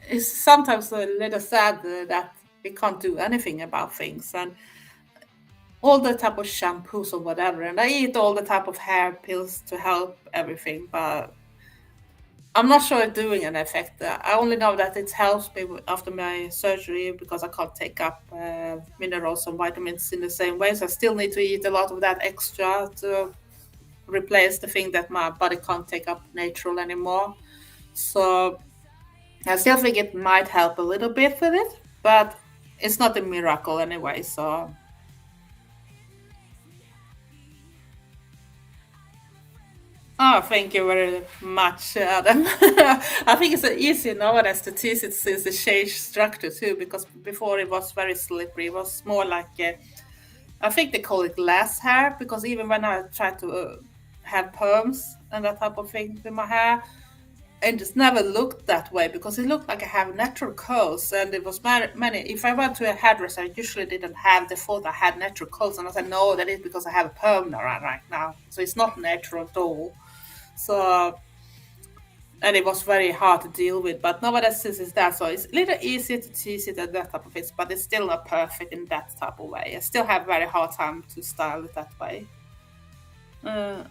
it's sometimes a little sad that we can't do anything about things and all the type of shampoos or whatever. And I eat all the type of hair pills to help everything, but I'm not sure it's doing an effect. I only know that it helps me after my surgery because I can't take up minerals and vitamins in the same way. So I still need to eat a lot of that extra to replace the thing that my body can't take up natural anymore. So I still think it might help a little bit with it, but it's not a miracle anyway. So, oh, thank you very much, Adam. I think it's easier nowadays to tease it since the change structure too, because before it was very slippery. It was more like, I think they call it glass hair, because even when I try to have perms and that type of thing with my hair, and it's never looked that way because it looked like I have natural curls, and it was many. If I went to a hairdresser, I usually didn't have the thought I had natural curls, and I said no, that is because I have a perm right now, so it's not natural at all. So and it was very hard to deal with, but nowadays since it's that, so it's a little easier to tease it and that type of things, but it's still not perfect in that type of way. I still have very hard time to style it that way. Uh,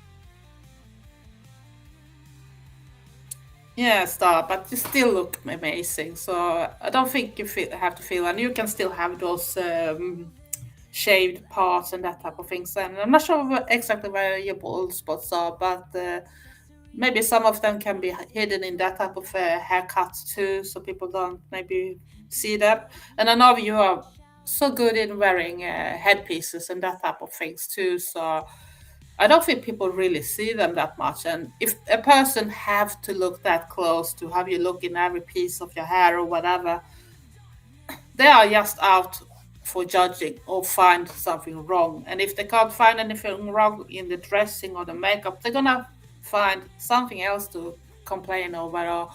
Yeah, stop, but you still look amazing. So I don't think you have to feel, and you can still have those shaved parts and that type of things. And I'm not sure exactly where your bald spots are, but maybe some of them can be hidden in that type of haircut too, so people don't maybe see them. And I know you are so good in wearing headpieces and that type of things too. So I don't think people really see them that much. And if a person have to look that close to have you look in every piece of your hair or whatever, they are just out for judging or find something wrong. And if they can't find anything wrong in the dressing or the makeup, they're gonna find something else to complain over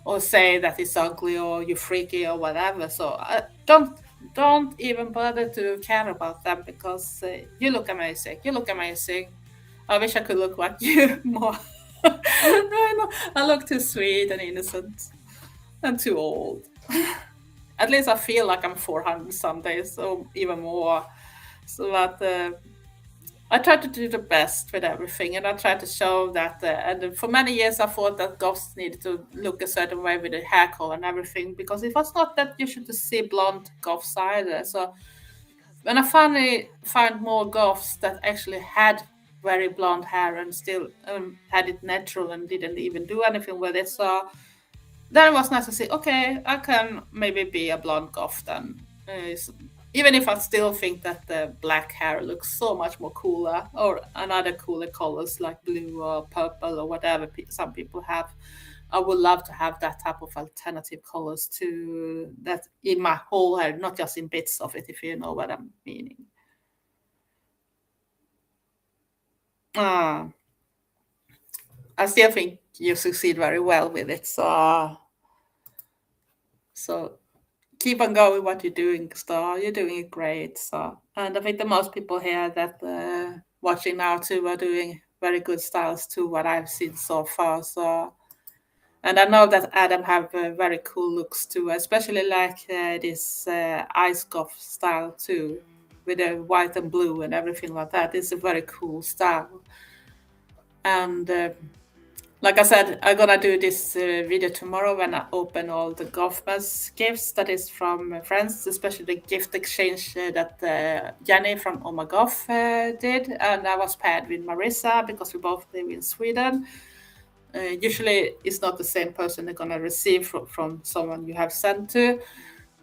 or say that it's ugly or you're freaky or whatever. So don't even bother to care about them because you look amazing. You look amazing. I wish I could look like you more. I know I look too sweet and innocent and too old. At least I feel like I'm 400 some days, or even more. So that I try to do the best with everything, and I try to show that. And for many years, I thought that ghosts needed to look a certain way with the hair color and everything, because it was not that you should see blonde ghosts either. So when I finally found more goths that actually had very blonde hair and still had it natural and didn't even do anything with it, so then it was nice to say, okay, I can maybe be a blonde goth then. Even if I still think that the black hair looks so much more cooler, or another cooler colors like blue or purple or whatever some people have. I would love to have that type of alternative colors too, that in my whole hair, not just in bits of it, if you know what I'm meaning. Uh, I still think you succeed very well with it. So keep on going what you're doing, Star. You're doing it great. So, and I think the most people here that watching now too are doing very good styles too. What I've seen so far. So, and I know that Adam have very cool looks too, especially like this ice golf style too, with the white and blue and everything like that. It's a very cool style. And like I said, I'm gonna do this video tomorrow when I open all the Golfmas gifts that is from friends, especially the gift exchange that Jenny from Oh My Golf did, and I was paired with Marissa because we both live in Sweden. Usually, it's not the same person they're gonna receive from someone you have sent to,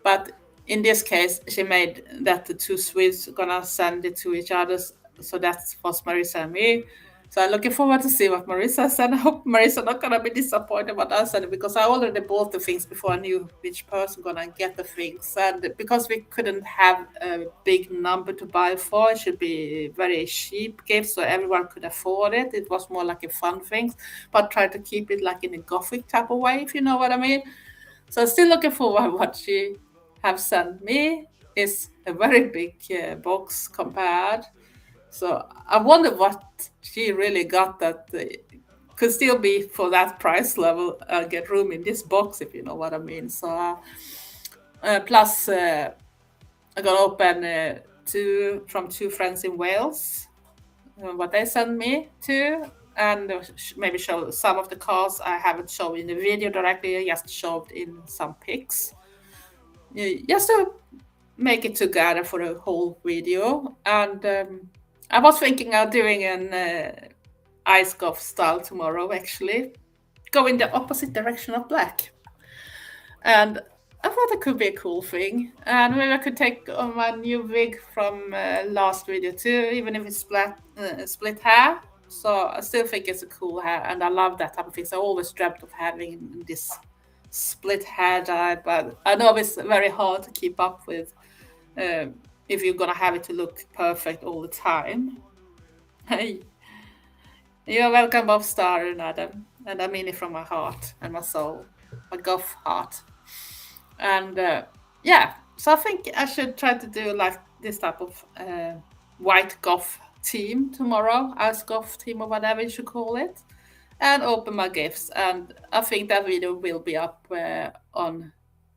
but in this case, she made that the two Swedes gonna send it to each other. So that was Marissa and me. So I'm looking forward to see what Marissa said. I hope Marissa not gonna be disappointed about us, and because I already bought the things before I knew which person gonna get the things, and because we couldn't have a big number to buy for, it should be very cheap gifts so everyone could afford it. It was more like a fun thing, but try to keep it like in a gothic type of way, if you know what I mean. So I'm still looking forward what she have sent me. Is a very big box compared. So I wonder what she really got that could still be for that price level, get room in this box, if you know what I mean. So plus I got open from two friends in Wales, what they sent me to, and maybe show some of the cars I haven't shown in the video directly. I just showed in some pics, just to make it together for the whole video. And I was thinking of doing an ice golf style tomorrow, actually, go in the opposite direction of black. And I thought it could be a cool thing. And maybe I could take on my new wig from last video too, even if it's split hair. So I still think it's a cool hair, and I love that type of thing. So I always dreamt of having this split hair dye, but I know it's very hard to keep up with if you're gonna have it to look perfect all the time. Hey, you're welcome, Bob Star and Adam, and I mean it from my heart and my soul, my goth heart. And yeah, so I think I should try to do like this type of white goth team tomorrow, ice goth team or whatever you should call it, and open my gifts. And I think that video will be up on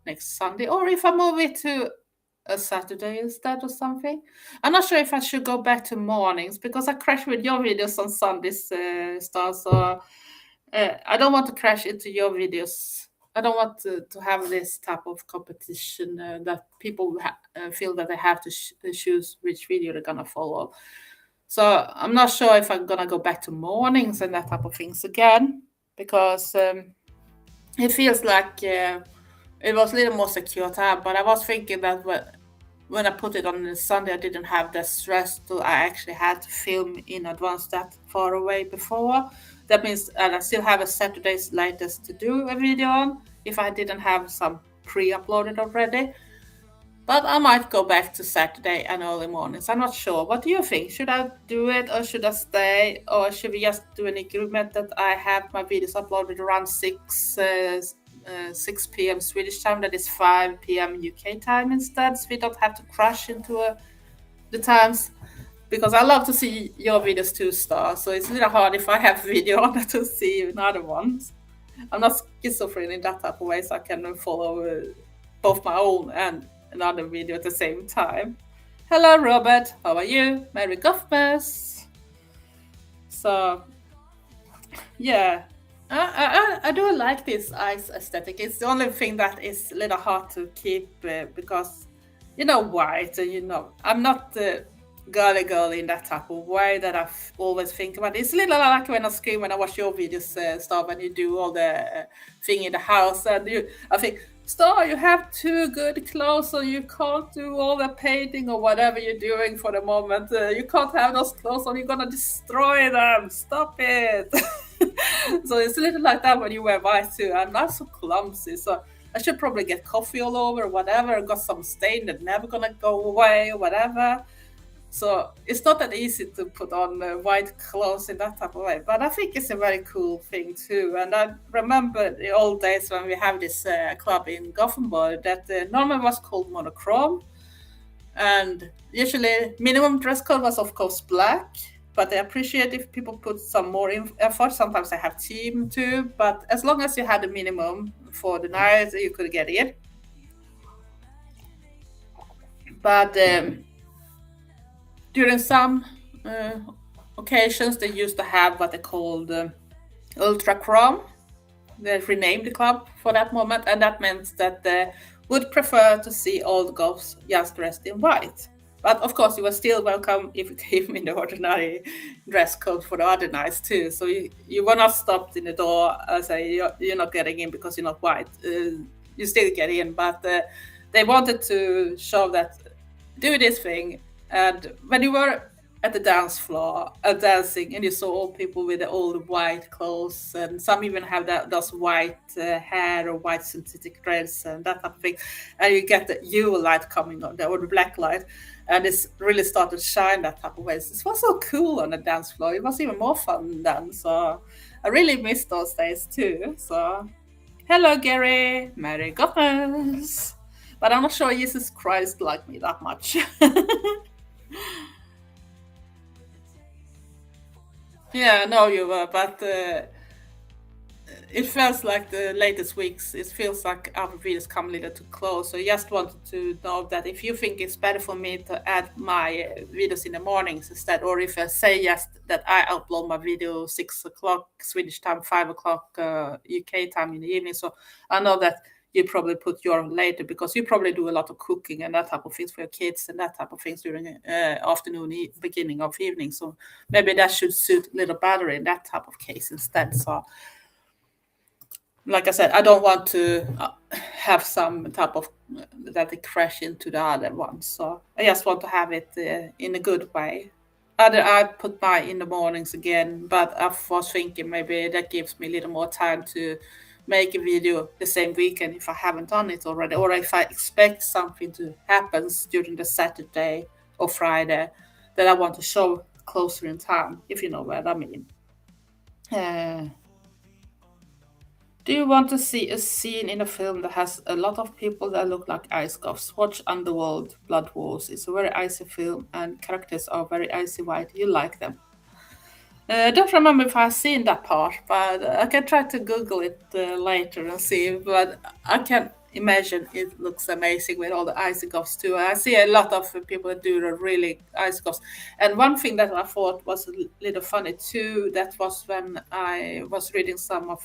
next Sunday, or if I move it to a Saturday instead or something. I'm not sure if I should go back to mornings because I crash with your videos on Sundays, Star. So I don't want to crash into your videos. I don't want to have this type of competition that people feel that they have to choose which video they're gonna follow. So I'm not sure if I'm gonna go back to mornings and that type of things again, because it feels like it was a little more secure time. But I was thinking that when I put it on the Sunday, I didn't have the stress to I actually had to film in advance that far away before. That means I still have a Saturday's latest to do a video on if I didn't have some pre-uploaded already. But I might go back to Saturday and early mornings. I'm not sure. What do you think? Should I do it or should I stay? Or should we just do an agreement that I have my videos uploaded around 6 p.m. Swedish time? That is 5 p.m. UK time instead. So we don't have to crash into the times. Because I love to see your videos too, Star. So it's a little hard if I have video on it to see another ones. I'm not schizophrenic in that type of way, so I can follow both my own and another video at the same time. Hello, Robert. How are you? Merry Gothmas. So, yeah. I do like this ice aesthetic. It's the only thing that is a little hard to keep because, white. I'm not girly in that type of way that I always think about. It's a little like when I scream when I watch your videos, Star, when you do all the thing in the house, and I think, Star, you have too good clothes, so you can't do all the painting or whatever you're doing for the moment. You can't have those clothes, or you're gonna destroy them. Stop it. So it's a little like that when you wear white too. I'm not so clumsy, so I should probably get coffee all over or whatever. Got some stain that never gonna go away or whatever. So it's not that easy to put on white clothes in that type of way. But I think it's a very cool thing too. And I remember the old days when we have this club in Gothenburg that normally was called monochrome. And usually minimum dress code was of course black. But I appreciate if people put some more effort. Sometimes I have team too. But as long as you had the minimum for the night, you could get in. But during some occasions, they used to have what they called Ultra Chrome. They renamed the club for that moment, and that meant that they would prefer to see all the goths just dressed in white. But of course, you were still welcome if you came in the ordinary dress code for the other nights too. So you were not stopped in the door and say you're not getting in because you're not white. You still get in, but they wanted to show that do this thing. And when you were at the dance floor dancing, and you saw all people with the old white clothes, and some even have those white hair or white synthetic dress and that type of thing, and you get the UV light coming on, or the black light, and it's really started to shine that type of way. It was so cool on the dance floor. It was even more fun then. So I really miss those days too. So hello, Gary, Merry Christmas. But I'm not sure Jesus Christ liked me that much. Yeah, I know you were, but it feels like the latest weeks, it feels like our videos come a little too close. So I just wanted to know that if you think it's better for me to add my videos in the mornings instead, or if I say yes, that I upload my video 6 o'clock Swedish time, 5 o'clock UK time in the evening. So I know that you probably put your later because you probably do a lot of cooking and that type of things for your kids and that type of things during afternoon, beginning of evening. So maybe that should suit a little better in that type of case instead. So like I said, I don't want to have some type of that it crash into the other one. So I just want to have it in a good way. Other I put my in the mornings again, but I was thinking maybe that gives me a little more time to make a video the same weekend if I haven't done it already, or if I expect something to happen during the Saturday or Friday that I want to show closer in time, if you know what I mean. Uh, Do you want to see a scene in a film that has a lot of people that look like ice sculpts? Watch Underworld Blood Wars. It's a very icy film and characters are very icy white. You like them. I don't remember if I've seen that part, but I can try to Google it later and see. But I can imagine it looks amazing with all the icy sculpts too. I see a lot of people do the really ice sculpts. And one thing that I thought was a little funny too, that was when I was reading some of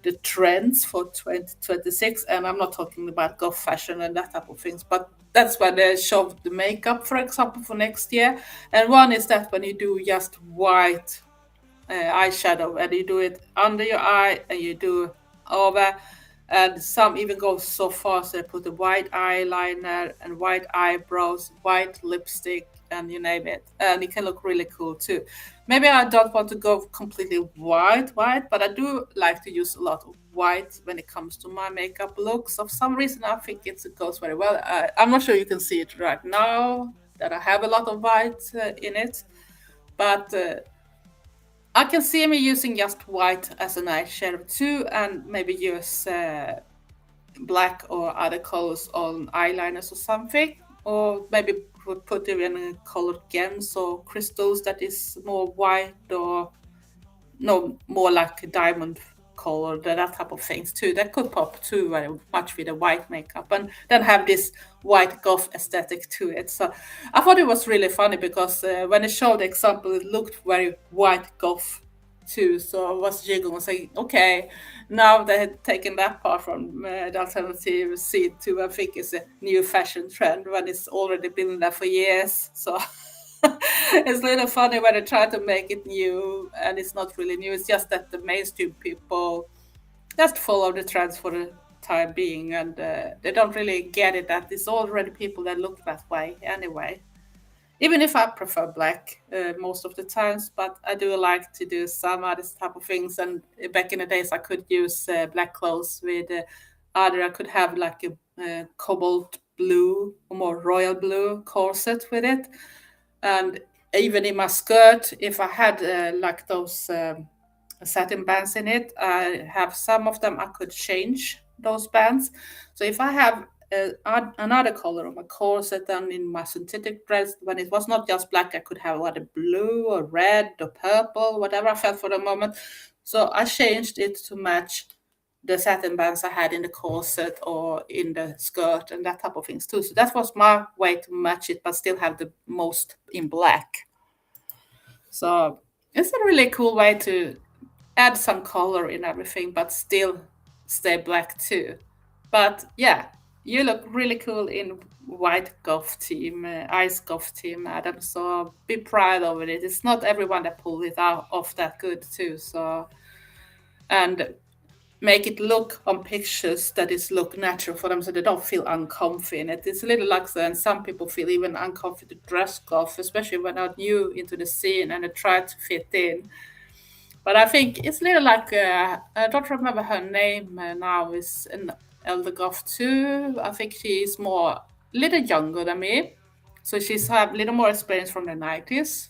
the trends for 2026, and I'm not talking about goth fashion and that type of things, but that's when they show the makeup, for example, for next year. And one is that when you do just white eyeshadow and you do it under your eye and you do over, and some even go so far so they put a white eyeliner and white eyebrows, white lipstick, and you name it, and it can look really cool too. Maybe I don't want to go completely white, but I do like to use a lot of white when it comes to my makeup looks. For some reason I think it goes very well. I'm not sure you can see it right now that I have a lot of white in it, but I can see me using just white as an eyeshadow too, and maybe use black or other colors on eyeliners or something, or maybe put even colored gems or crystals that is more white or no more like a diamond color, that type of things too. That could pop too very much with the white makeup, and then have this white goth aesthetic to it. So I thought it was really funny because when I showed the example, it looked very white goth too. So I was jiggling and saying, okay, now they had taken that part from the alternative scene too. I think it's a new fashion trend when it's already been there for years. So it's a little funny when they try to make it new, and it's not really new. It's just that the mainstream people just follow the trends for the time being, and they don't really get it that it's already people that look that way anyway. Even if I prefer black most of the times, but I do like to do some other type of things. And back in the days, I could use black clothes with either I could have like a cobalt blue or more royal blue corset with it, and even in my skirt, if I had like those satin bands in it, I have some of them I could change those bands. So if I have another color on my corset and in my synthetic dress, when it was not just black, I could have either blue or red or purple, whatever I felt for the moment. So I changed it to match the satin bands I had in the corset or in the skirt and that type of things too. So that was my way to match it, but still have the most in black. So it's a really cool way to add some color in everything, but still stay black too. But yeah, you look really cool in white goth team, ice goth team, Adam. So be proud of it. It's not everyone that pulled it out off that good too. So and make it look on pictures that is look natural for them so they don't feel uncomfy in it. It's a little like that, and some people feel even uncomfy to dress golf, especially when they're new into the scene and they try to fit in. But I think it's a little like, I don't remember her name now, is an elder golf too. I think she's more, a little younger than me. So she's have a little more experience from the 90s,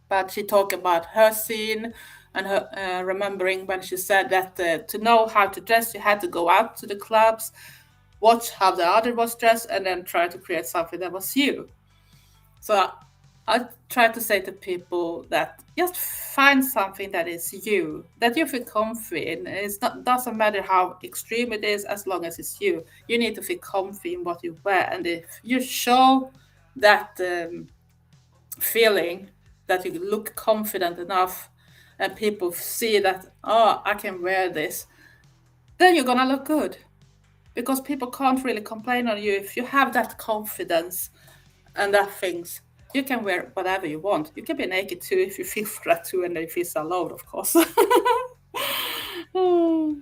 but she talked about her scene and her remembering when she said that to know how to dress, you had to go out to the clubs, watch how the other was dressed, and then try to create something that was you. So I try to say to people that just find something that is you, that you feel comfy in. It's not doesn't matter how extreme it is, as long as it's you. You need to feel comfy in what you wear, and if you show that feeling that you look confident enough and people see that, oh, I can wear this, then you're gonna look good, because people can't really complain on you if you have that confidence and that things. You can wear whatever you want. You can be naked too if you feel for that too, and if it's allowed, of course. Oh,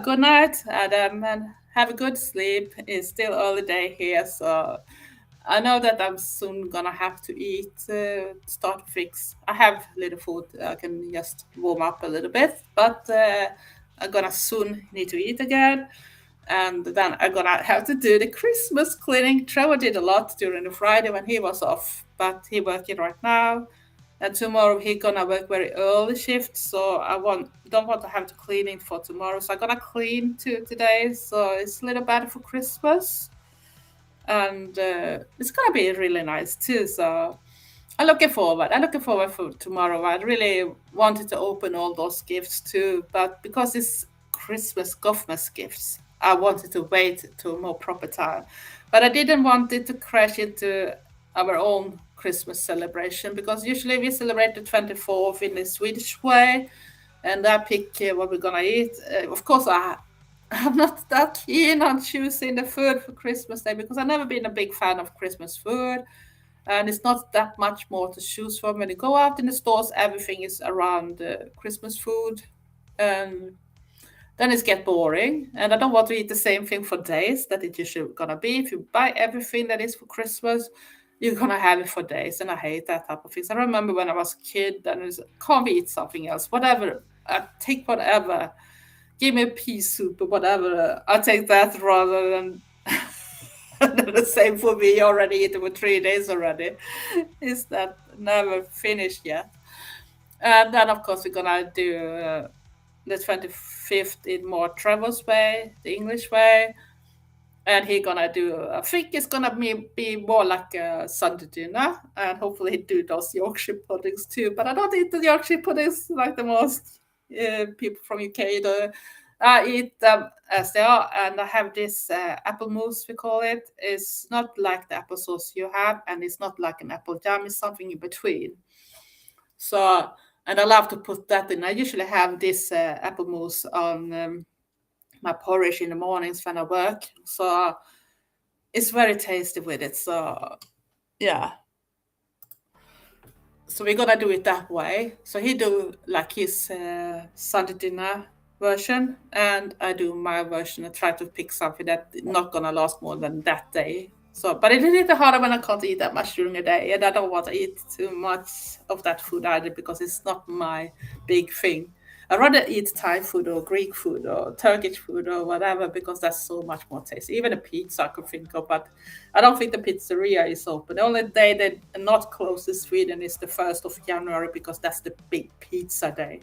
good night, Adam, and have a good sleep. It's still early day here, so I know that I'm soon gonna have to eat, start to fix. I have little food. I can just warm up a little bit, but I'm gonna soon need to eat again. And then I'm gonna have to do the Christmas cleaning. Trevor did a lot during the Friday when he was off, but he working right now. And tomorrow he gonna work very early shift, so I don't want to have to clean it for tomorrow. So I'm gonna clean today. So it's a little better for Christmas, and it's gonna be really nice too. So I'm looking forward. I'm looking forward for tomorrow. I really wanted to open all those gifts too, but because it's Christmas Goffmas gifts, I wanted to wait to a more proper time. But I didn't want it to crash into our own Christmas celebration, because usually we celebrate the 24th in the Swedish way, and I pick what we're gonna eat. Of course, I'm not that keen on choosing the food for Christmas Day, because I've never been a big fan of Christmas food, and it's not that much more to choose from. When you go out in the stores, everything is around Christmas food, and then it gets boring. And I don't want to eat the same thing for days that it usually gonna be. If you buy everything that is for Christmas, you're gonna have it for days, and I hate that type of things. I remember when I was a kid, and it was, can't we eat something else? Whatever, I take whatever. Give me a pea soup or whatever. I take that rather than the same for me. Already eaten for 3 days already. Is that never finished yet? And then of course we're gonna do the 25th in more Trevor's way, the English way, and he gonna do. I think it's gonna be more like a Sunday dinner, and hopefully he do those Yorkshire puddings too. But I don't eat the Yorkshire puddings like the most people from UK. I eat them as they are, and I have this apple mousse, we call it. It's not like the applesauce you have, and it's not like an apple jam. It's something in between. So, and I love to put that in. I usually have this apple mousse on my porridge in the mornings when I work. So it's very tasty with it. So yeah, so we're gonna do it that way. So he do like his Sunday dinner version, and I do my version and try to pick something that not gonna last more than that day. So, but it's a little harder when I can't eat that much during the day, and I don't want to eat too much of that food either, because it's not my big thing. I'd rather eat Thai food or Greek food or Turkish food or whatever, because that's so much more tasty. Even a pizza I could think of, but I don't think the pizzeria is open. The only day they're not closed in Sweden is the 1st of January, because that's the big pizza day.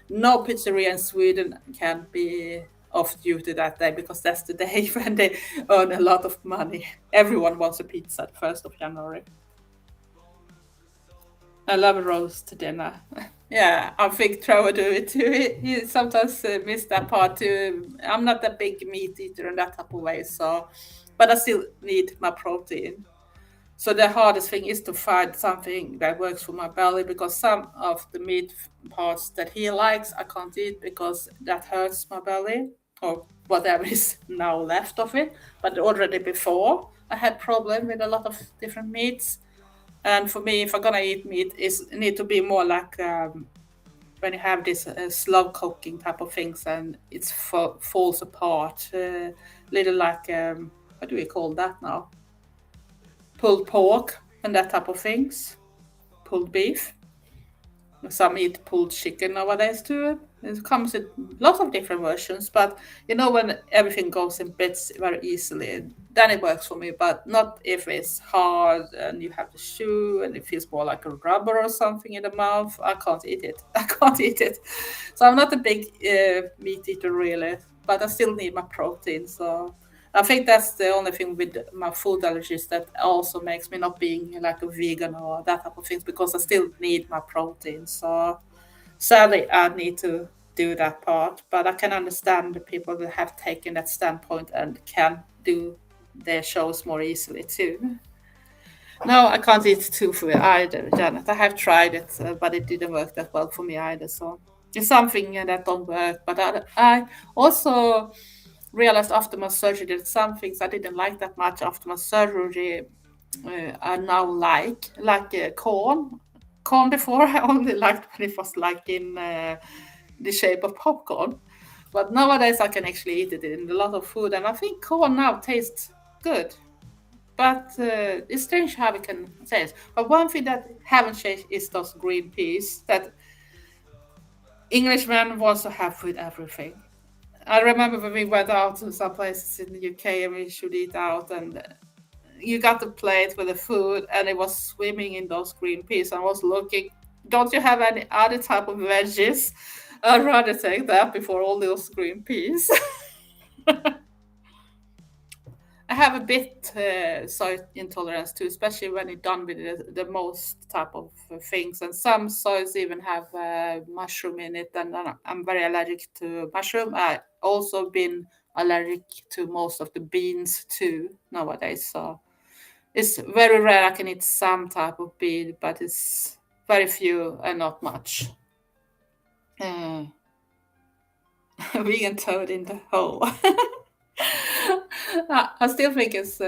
No pizzeria in Sweden can be off duty that day, because that's the day when they earn a lot of money. Everyone wants a pizza the 1st of January. I love a roast dinner. Yeah, I think Trevor do it too. He sometimes miss that part too. I'm not a big meat eater in that type of way, so but I still need my protein. So the hardest thing is to find something that works for my belly, because some of the meat parts that he likes I can't eat, because that hurts my belly, or whatever is now left of it. But already before I had problem with a lot of different meats. And for me, if I'm gonna eat meat, it need to be more like when you have this slow cooking type of things and it falls apart, little like what do we call that now? Pulled pork and that type of things, pulled beef. Some eat pulled chicken nowadays too. It comes in lots of different versions, but when everything goes in bits very easily, then it works for me. But not if it's hard and you have to chew and it feels more like a rubber or something in the mouth. I can't eat it. I can't eat it. So I'm not a big meat eater really, but I still need my protein. So I think that's the only thing with my food allergies that also makes me not being like a vegan or that type of things, because I still need my protein. So sadly, I need to do that part. But I can understand the people that have taken that standpoint and can do their shows more easily too. No, I can't eat tofu either, Janet. I have tried it, but it didn't work that well for me either. So it's something that don't work. But I also realized after my surgery that some things I didn't like that much after my surgery, I now like corn. Corn before I only liked when it was like in the shape of popcorn, but nowadays I can actually eat it in a lot of food, and I think corn now tastes good. But it's strange how it can taste. But one thing that haven't changed is those green peas that Englishmen wants to have with everything. I remember when we went out to some places in the UK and we should eat out, and you got the plate with the food and it was swimming in those green peas. I was looking, don't you have any other type of veggies? I'd rather take that before all those green peas. I have a bit soy intolerance too, especially when it's done with the most type of things. And some soys even have mushroom in it, and I'm very allergic to mushroom. I also been allergic to most of the beans too nowadays. So it's very rare I can eat some type of bean, but it's very few and not much. Uh, Vegan toad in the hole. I still think it's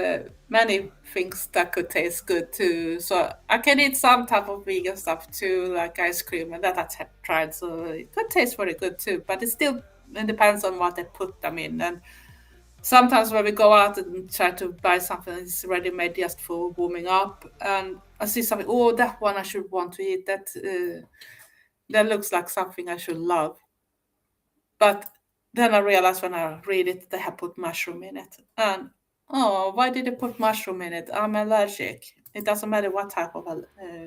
many things that could taste good too. So I can eat some type of vegan stuff too, like ice cream, and that I've tried. So it could taste very good too. But it depends on what they put them in. And sometimes when we go out and try to buy something that's ready made just for warming up, and I see something, oh, that one I should want to eat. That looks like something I should love. But then I realized when I read it, they have put mushroom in it. And oh, why did they put mushroom in it? I'm allergic. It doesn't matter what type of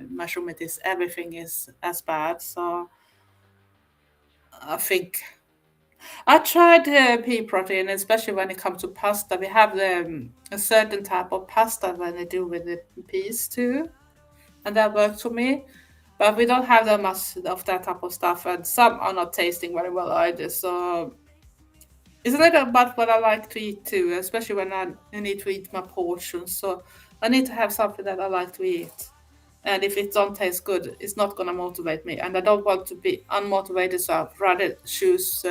mushroom it is, everything is as bad. So I think I tried pea protein, especially when it comes to pasta. We have a certain type of pasta when they do with the peas too, and that works for me. But we don't have that much of that type of stuff, and some are not tasting very well either. So it's a little about what I like to eat too, especially when I need to eat my portions. So I need to have something that I like to eat. And if it don't taste good, it's not gonna motivate me. And I don't want to be unmotivated, so I'd rather choose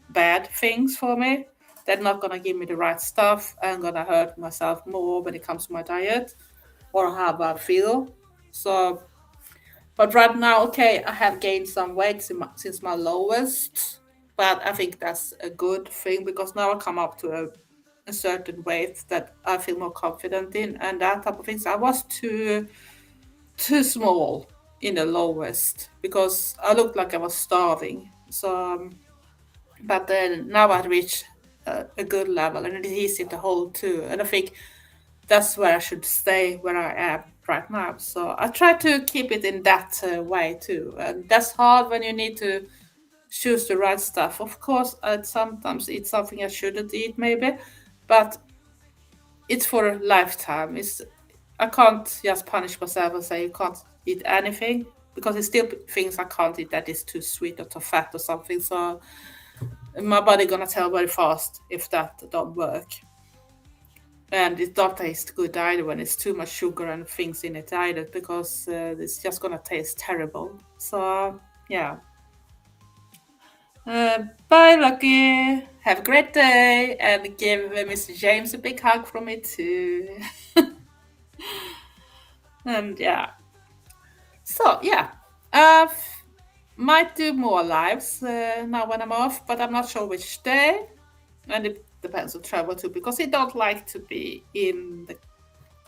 bad things for me. They're not gonna give me the right stuff. I'm gonna hurt myself more when it comes to my diet or how I feel. So but right now, okay, I have gained some weight since my lowest, but I think that's a good thing because now I come up to a certain weight that I feel more confident in, and that type of things. I was too small in the lowest because I looked like I was starving. So, but then now I reached a good level, and it's easy to hold too. And I think that's where I should stay where I am right now. So I try to keep it in that way too. And that's hard when you need to choose the right stuff. Of course, I'd sometimes eat something I shouldn't eat, maybe, but it's for a lifetime. I can't just punish myself and say you can't eat anything because it's still things I can't eat that is too sweet or too fat or something. So my body gonna tell very fast if that don't work. And it don't taste good either when it's too much sugar and things in it either because it's just gonna taste terrible. So yeah. Bye, Lucky. Have a great day and give Mr. James a big hug from me too. And yeah. So yeah. Uh, might do more lives now when I'm off, but I'm not sure which day. And it depends on travel too, because I don't like to be in the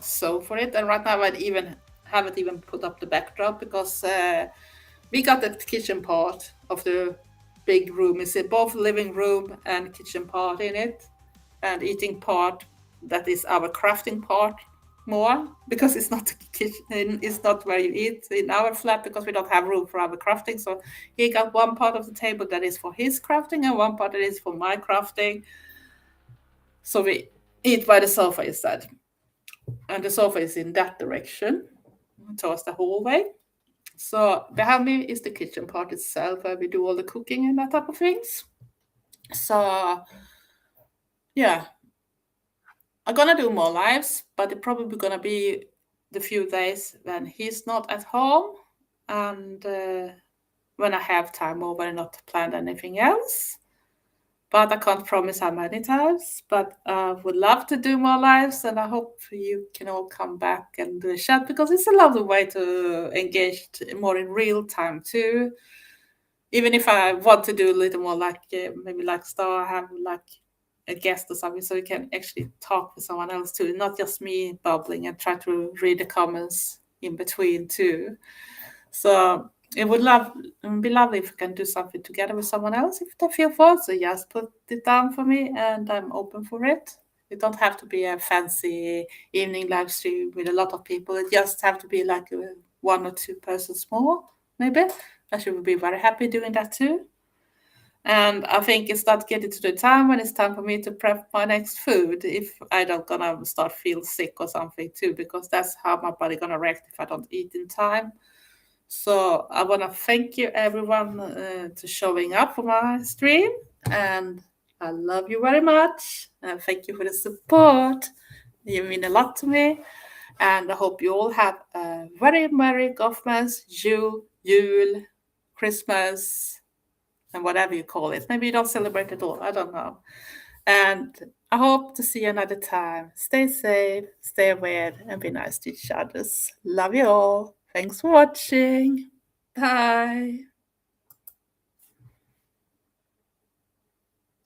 so for it. And right now I haven't even put up the backdrop because we got the kitchen part of the big room. It's both living room and kitchen part in it, and eating part that is our crafting part more because it's not the kitchen. It's not where you eat in our flat because we don't have room for our crafting. So he got one part of the table that is for his crafting and one part that is for my crafting. So we eat by the sofa instead, and the sofa is in that direction towards the hallway. So behind me is the kitchen part itself where we do all the cooking and that type of things. So yeah, I'm gonna do more lives, but it's probably gonna be the few days when he's not at home and when I have time over and not planned anything else. But I can't promise how many times. But I would love to do more lives, and I hope you can all come back and do a chat because it's a lovely way to engage more in real time too. Even if I want to do a little more like maybe like Star, have like a guest or something, so you can actually talk with someone else too, not just me babbling and try to read the comments in between too. So it would be lovely if we can do something together with someone else if they feel for it. So just put it down for me, and I'm open for it. It don't have to be a fancy evening live stream with a lot of people. It just have to be like one or two persons more, maybe. I should be very happy doing that too. And I think it's not getting to the time when it's time for me to prep my next food if I don't gonna start feel sick or something too, because that's how my body gonna react if I don't eat in time. So I want to thank you everyone to showing up for my stream, and I love you very much. And thank you for the support. You mean a lot to me, and I hope you all have a very merry Goffmas, Jul, Christmas, and whatever you call it. Maybe you don't celebrate at all. I don't know. And I hope to see you another time. Stay safe, stay aware, and be nice to each other. Love you all. Thanks for watching. Bye.